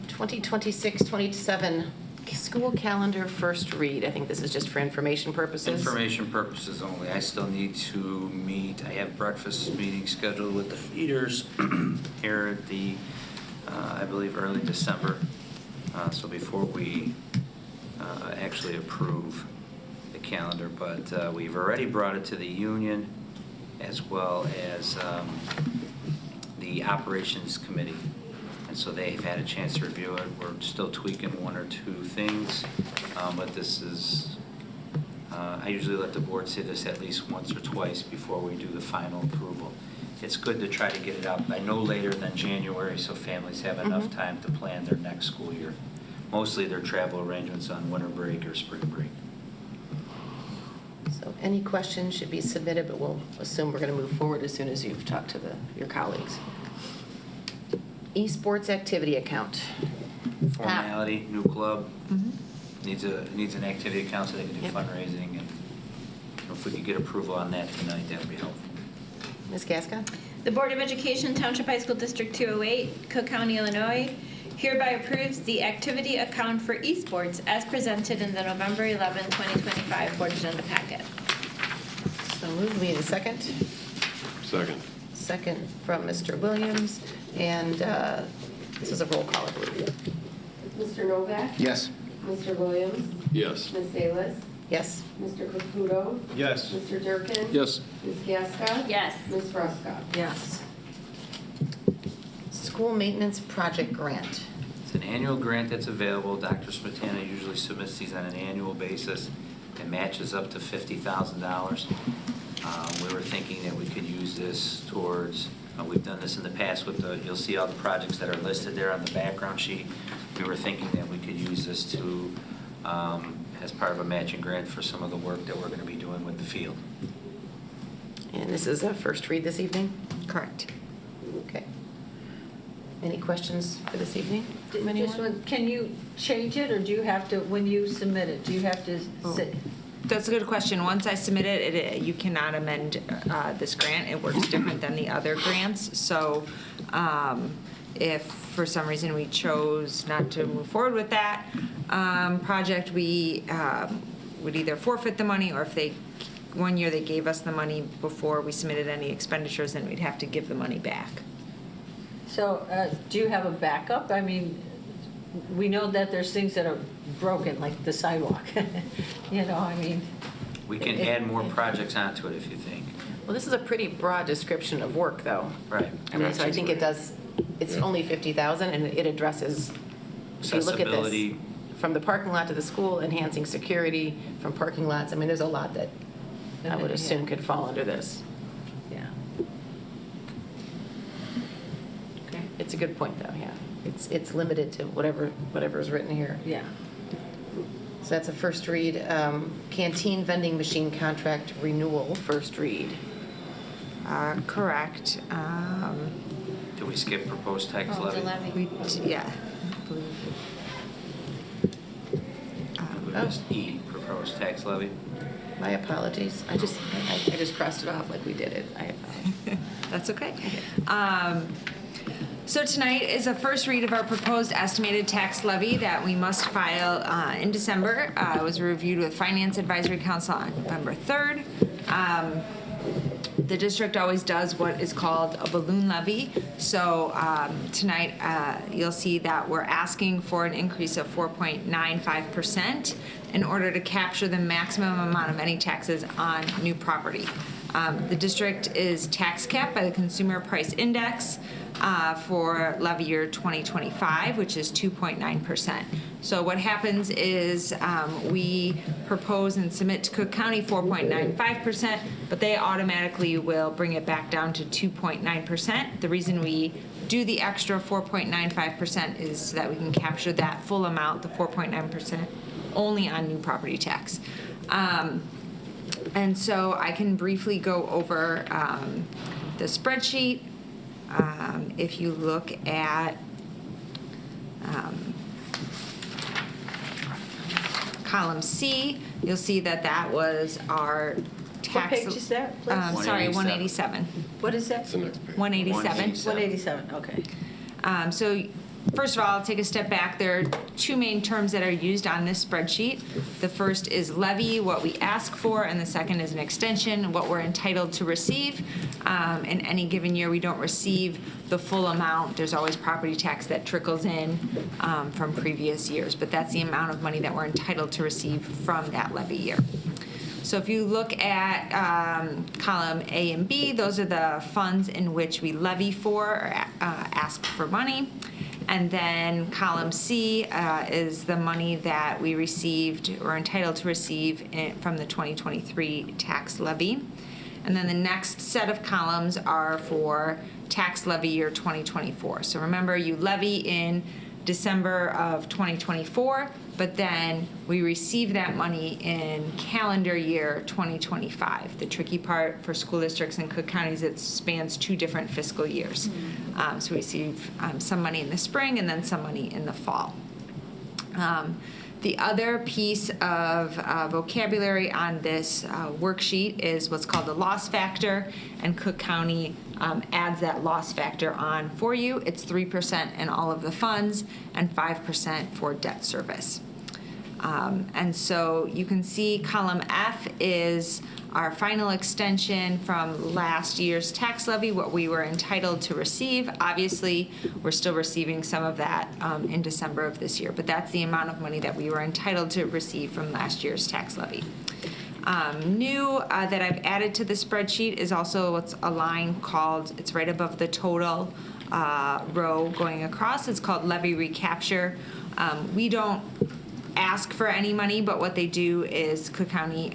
2026-27 school calendar first read. I think this is just for information purposes. Information purposes only. I still need to meet, I have breakfast meeting scheduled with the feeders here at the, I believe, early December. So before we actually approve the calendar, but we've already brought it to the union as well as the operations committee. And so they've had a chance to review it. We're still tweaking one or two things, but this is, I usually let the board see this at least once or twice before we do the final approval. It's good to try to get it out by no later than January so families have enough time to plan their next school year. Mostly their travel arrangements on winter break or spring break. So any questions should be submitted, but we'll assume we're going to move forward as soon as you've talked to your colleagues. Esports activity account. Formality, new club, needs an activity account so they can do fundraising, and if we could get approval on that tonight, that would be helpful. Ms. Gaska? The Board of Education Township High School District 208, Cook County, Illinois, hereby approves the activity account for esports as presented in the November 11, 2025 board agenda packet. So moved. We need a second. Second. Second from Mr. Williams, and this is a roll call, I believe. Mr. Novak? Yes. Mr. Williams? Yes. Ms. Salas? Yes. Mr. Caputo? Yes. Mr. Durkin? Yes. Ms. Gasko? Yes. Ms. Ruska? Yes. School maintenance project grant. It's an annual grant that's available. Dr. Smetana usually submits these on an annual basis. It matches up to $50,000. We were thinking that we could use this towards, we've done this in the past with you'll see all the projects that are listed there on the background sheet. We were thinking that we could use this to, as part of a matching grant for some of the work that we're going to be doing with the field. And this is a first read this evening? Correct. Okay. Any questions for this evening? from Just anyone? one, can you change it, or do you have to, when you submit it, do you have to sit? That's a good question. Once I submit it, you cannot amend this grant. It works different than the other grants. So if for some reason we chose not to move forward with that project, we would either forfeit the money, or if one year they gave us the money before we submitted any expenditures, then we'd have to give the money back. So do you have a backup? I mean, we know that there's things that are broken, like the sidewalk. You know, I mean. We can add more projects onto it if you think. Well, this is a pretty broad description of work, though. Right. I mean, so I think it does, it's only 50,000, and it addresses, if you look at this, Accessibility. from the parking lot to the school, enhancing security from parking lots. I mean, there's a lot that I would assume could fall under this. Yeah. It's a good point, though, yeah. It's limited to whatever is written here. Yeah. So that's a first read. Canteen vending machine contract renewal, first read. Correct. Did we skip proposed tax Oh, the levy? levy. Yeah. We missed E, proposed tax levy. My apologies. I just crossed it off like we did it. I apologize. That's okay. So tonight is a first read of our proposed estimated tax levy that we must file in December. It was reviewed with Finance Advisory Council on November 3rd. The district always does what is called a balloon levy. So tonight you'll see that we're asking for an increase of 4.95% in order to capture the maximum amount of any taxes on new property. The district is tax capped by the Consumer Price Index for levy year 2025, which is 2.9%. So what happens is we propose and submit to Cook County 4.95%, but they automatically will bring it back down to 2.9%. The reason we do the extra 4.95% is so that we can capture that full amount, the 4.9%, only on new property tax. And so I can briefly go over the spreadsheet. If you look at column C, you'll see that that was our tax. What page is that, please? Sorry, 187. What is that? That's the next page. 187. 187, okay. So first of all, I'll take a step back. There are two main terms that are used on this spreadsheet. The first is levy, what we ask for, and the second is an extension, what we're entitled to receive. In any given year, we don't receive the full amount. There's always property tax that trickles in from previous years, but that's the amount of money that we're entitled to receive from that levy year. So if you look at column A and B, those are the funds in which we levy for or ask for money. And then column C is the money that we received or entitled to receive from the 2023 tax levy. And then the next set of columns are for tax levy year 2024. So remember, you levy in December of 2024, but then we receive that money in calendar year 2025. The tricky part for school districts in Cook County is it spans 2 different fiscal years. So we receive some money in the spring and then some money in the fall. The other piece of vocabulary on this worksheet is what's called the loss factor, and Cook County adds that loss factor on for you. It's 3% in all of the funds and 5% for debt service. And so you can see column F is our final extension from last year's tax levy, what we were entitled to receive. Obviously, we're still receiving some of that in December of this year, but that's the amount of money that we were entitled to receive from last year's tax levy. New that I've added to the spreadsheet is also what's a line called, it's right above the total row going across, it's called levy recapture. We don't ask for any money, but what they do is Cook County,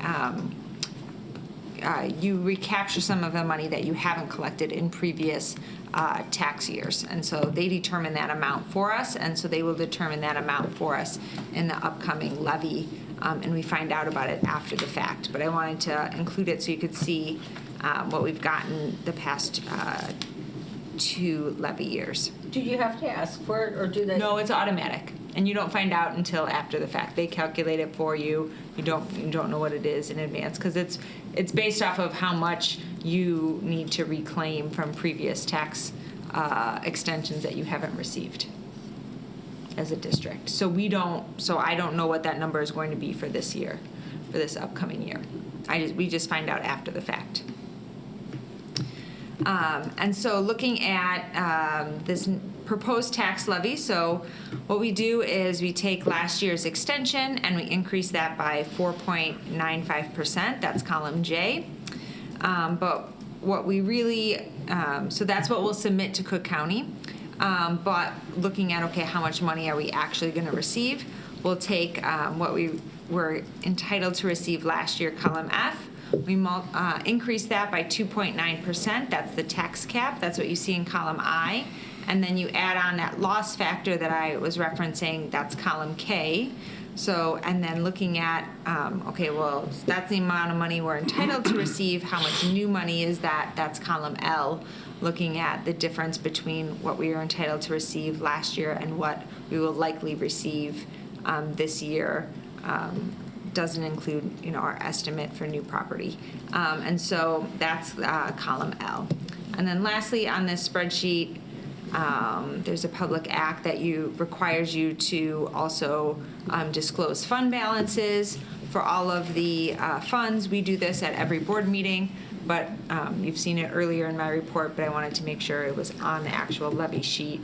you recapture some of the money that you haven't collected in previous tax years. And so they determine that amount for us, and so they will determine that amount for us in the upcoming levy, and we find out about it after the fact. But I wanted to include it so you could see what we've gotten the past 2 levy years. Do you have to ask for it, or do they? No, it's automatic, and you don't find out until after the fact. They calculate it for you. You don't know what it is in advance because it's based off of how much you need to reclaim from previous tax extensions that you haven't received as a district. So I don't know what that number is going to be for this year, for this upcoming year. We just find out after the fact. And so looking at this proposed tax levy, so what we do is we take last year's extension and we increase that by 4.95%. That's column J. But what we really, so that's what we'll submit to Cook County. But looking at, okay, how much money are we actually going to receive? We'll take what we were entitled to receive last year, column F. We increase that by 2.9%. That's the tax cap. That's what you see in column I. And then you add on that loss factor that I was referencing, that's column K. So, and then looking at, okay, well, that's the amount of money we're entitled to receive. How much new money is that? That's column L, looking at the difference between what we were entitled to receive last year and what we will likely receive this year. Doesn't include, our estimate for new property. And so that's column L. And then lastly, on this spreadsheet, there's a public act that requires you to also disclose fund balances for all of the funds. We do this at every board meeting, but you've seen it earlier in my report, but I wanted to make sure it was on the actual levy sheet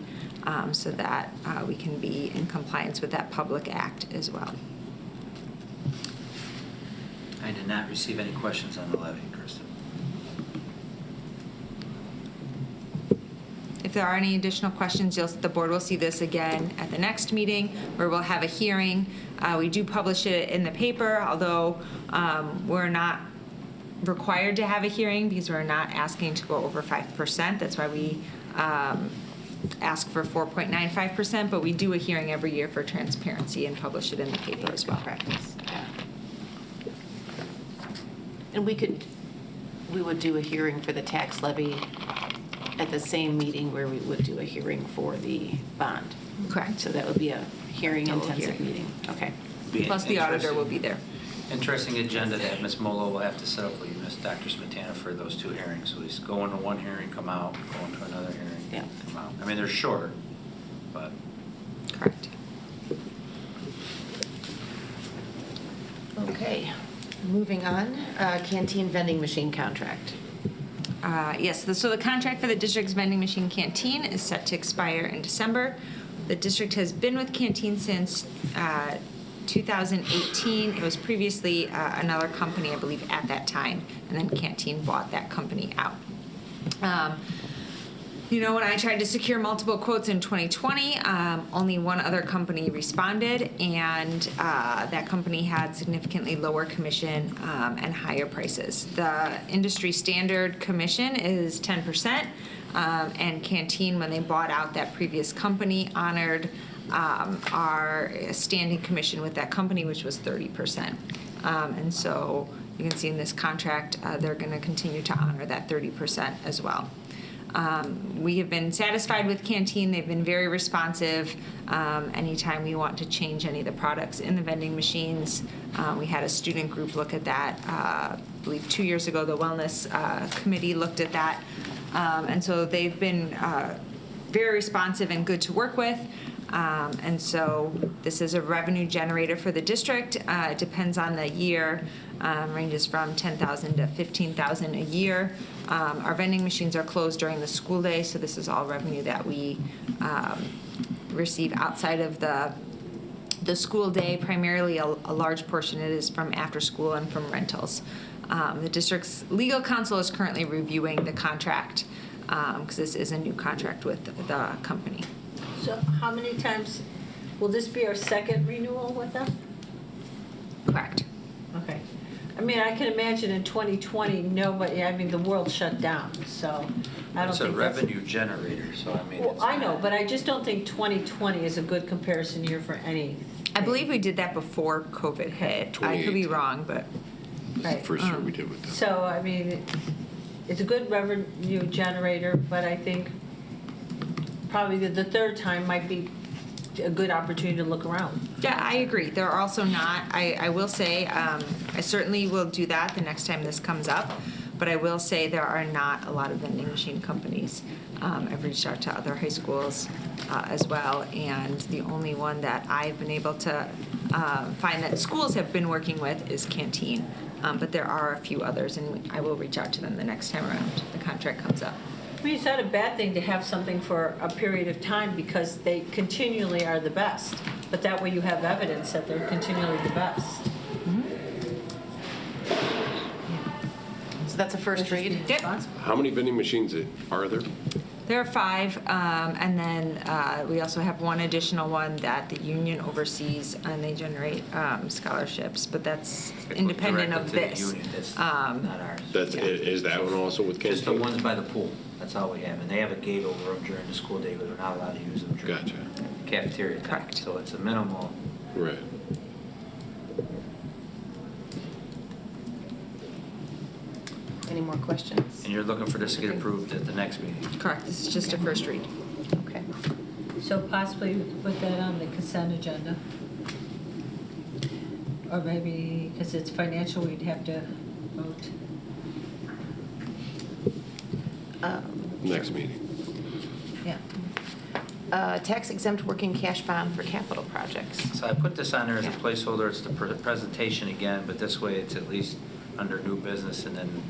so that we can be in compliance with that public act as well. I did not receive any questions on the levy, Kristen. If there are any additional questions, the board will see this again at the next meeting, where we'll have a hearing. We do publish it in the paper, although we're not required to have a hearing because we're not asking to go over 5%. That's why we ask for 4.95%, but we do a hearing every year for transparency and publish it in the paper as well. Practice. Yeah. And we would do a hearing for the tax levy at the same meeting where we would do a hearing for the bond. Correct. So that would be a hearing Total intensive hearing. meeting. Okay. Plus the auditor will be there. Interesting agenda that Ms. Molo will have to set up with you, Ms. Dr. Smetana, for those two hearings. So he's going to one hearing, come out, going to another hearing, Yeah. come out. I mean, they're short, but Correct. Okay. Moving on, canteen vending machine contract. Yes, so the contract for the district's vending machine canteen is set to expire in December. The district has been with Canteen since 2018. It was previously another company, I believe, at that time, and then Canteen bought that company out. When I tried to secure multiple quotes in 2020, only one other company responded, and that company had significantly lower commission and higher prices. The industry standard commission is 10%, and Canteen, when they bought out that previous company, honored our standing commission with that company, which was 30%. And so you can see in this contract, they're going to continue to honor that 30% as well. We have been satisfied with Canteen. They've been very responsive. Anytime we want to change any of the products in the vending machines, we had a student group look at that. I believe 2 years ago, the Wellness Committee looked at that. And so they've been very responsive and good to work with. And so this is a revenue generator for the district. It depends on the year, ranges from $10,000 to $15,000 a year. Our vending machines are closed during the school day, so this is all revenue that we receive outside of the school day. Primarily, a large portion it is from after school and from rentals. The district's legal counsel is currently reviewing the contract because this is a new contract with the company. So how many times, will this be our second renewal with them? Correct. Okay. I mean, I can imagine in 2020, the world shut down, so I don't think it's a revenue generator, so I mean. Well, it's I know, not- but I just don't think 2020 is a good comparison year for any. I believe we did that before COVID hit. I could be 2018. wrong, but. This is the first year we did with them. So, I mean, it's a good revenue generator, but I think probably the third time might be a good opportunity to look around. Yeah, I agree. There are also not, I will say, I certainly will do that the next time this comes up, but I will say there are not a lot of vending machine companies. I've reached out to other high schools as well, and the only one that I've been able to find that schools have been working with is Canteen. But there are a few others, and I will reach out to them the next time around the contract comes up. I mean, it's not a bad thing to have something for a period of time because they continually are the best. But that way you have evidence that they're continually the best. So that's a first read. Yep. How many vending machines are there? There are 5, and then we also have one additional one that the union oversees, and they generate scholarships, but that's It goes independent of directly to this. the union. That's not ours. Is that one also with Just the canteen? ones by the pool. That's all we have. And they have a gate over them during the school day, but they're not allowed to use them during Gotcha. the cafeteria time. Correct. So it's a minimal. Right. Any more questions? And you're looking for this to get approved at the next meeting. Correct, this is just a first read. Okay. So possibly put that on the consent agenda. Or maybe, because it's financial, we'd have to vote. Next meeting. Yeah. Tax exempt working cash bond for capital projects. So I put this on there as a Yeah. placeholder. It's the presentation again, but this way it's at least under new business, and then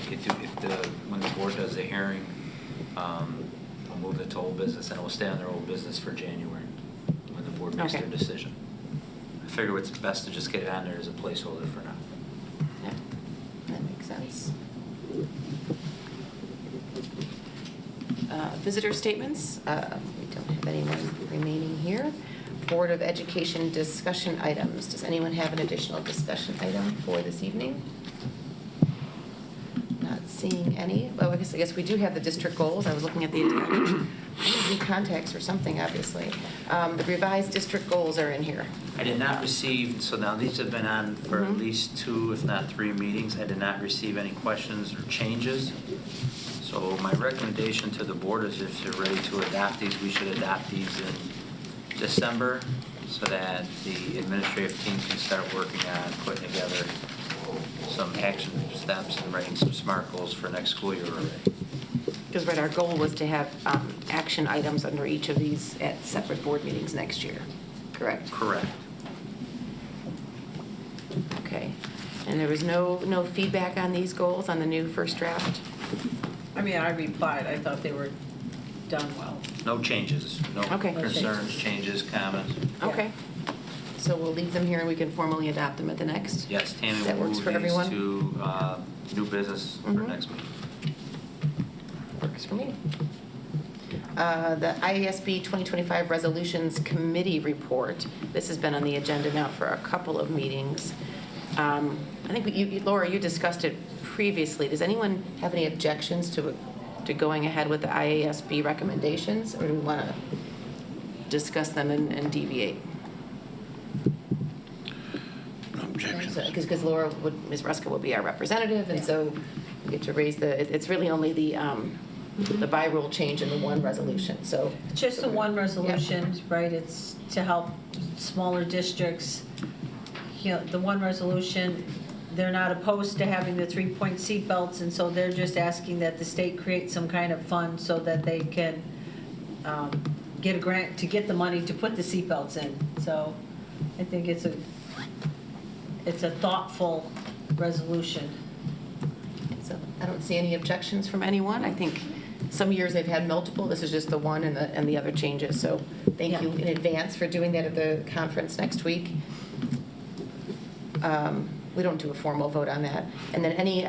we could do, when the board does a hearing, we'll move it to old business, and it will stay on their old business for January, when the board makes Okay. their decision. I figure it's best to just get it on there as a placeholder for now. Yeah, that makes sense. Visitor statements, we don't have anyone remaining here. Board of Education discussion items. Does anyone have an additional discussion item for this evening? Not seeing any. Well, I guess we do have the district goals. I was looking at the attachment. New contacts or something, obviously. The revised district goals are in here. I did not receive, so now these have been on for at Mhm. least 2, if not 3 meetings. I did not receive any questions or changes. So my recommendation to the board is if you're ready to adopt these, we should adopt these in December so that the administrative team can start working on putting together some action steps and writing some SMART goals for next school year already. Because, right, our goal was to have action items under each of these at separate board meetings next year, correct? Correct. Okay. And there was no feedback on these goals, on the new first draft? I mean, I replied, I thought they were done well. No changes, no Okay. concerns, changes, comments. Okay. So we'll leave them here and we can formally adopt them at the next? Yes, Tammy That will works move for these everyone? to new business for Mhm. next meeting. Works for me. The IASB 2025 Resolutions Committee Report. This has been on the agenda now for a couple of meetings. I think Laura, you discussed it previously. Does anyone have any objections to going ahead with the IASB recommendations, or do we want to discuss them and deviate? Objections. Because Laura Ms. Ruska will be our representative, and so we get to raise it's really only the by rule change in the one resolution, so. Just the one resolution, right, it's to help smaller districts. You know, the one resolution, they're not opposed to having the 3-point seatbelts, and so they're just asking that the state create some kind of fund so that they can get a grant to get the money to put the seatbelts in. So I think it's a thoughtful resolution. So I don't see any objections from anyone. I think some years they've had multiple. This is just the one and the other changes. So thank you in advance for doing that at the conference next week. We don't do a formal vote on that. And then any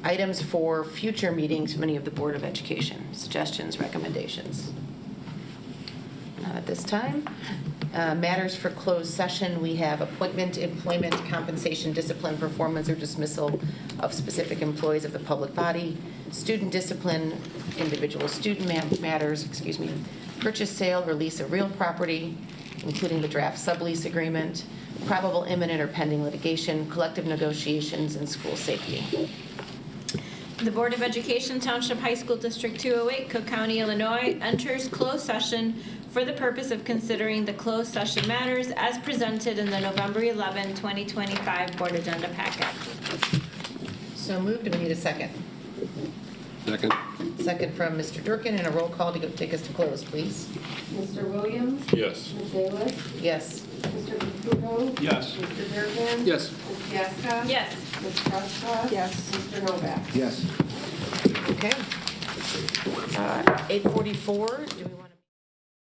items for future meetings from any of the Board of Education, suggestions, recommendations? Not at this time. Matters for closed session, we have appointment, employment, compensation, discipline, performance, or dismissal of specific employees of the public body, student discipline, individual student matters, purchase, sale, or lease of real property, including the draft sublease agreement, probable imminent or pending litigation, collective negotiations, and school safety. The Board of Education Township High School District 208, Cook County, Illinois, enters closed session for the purpose of considering the closed session matters as presented in the November 11, 2025 Board Agenda Packet. So moved. Do we need a second? Second? Second from Mr. Durkin, and a roll call to take us to close, please. Mr. Williams? Yes. Ms. Salas? Yes. Mr. Caputo? Yes. Mr. Durkin? Yes. Ms. Gaska? Yes. Ms. Ruska? Yes. Mr. Novak? Yes. Okay. 8:44. Do we want to?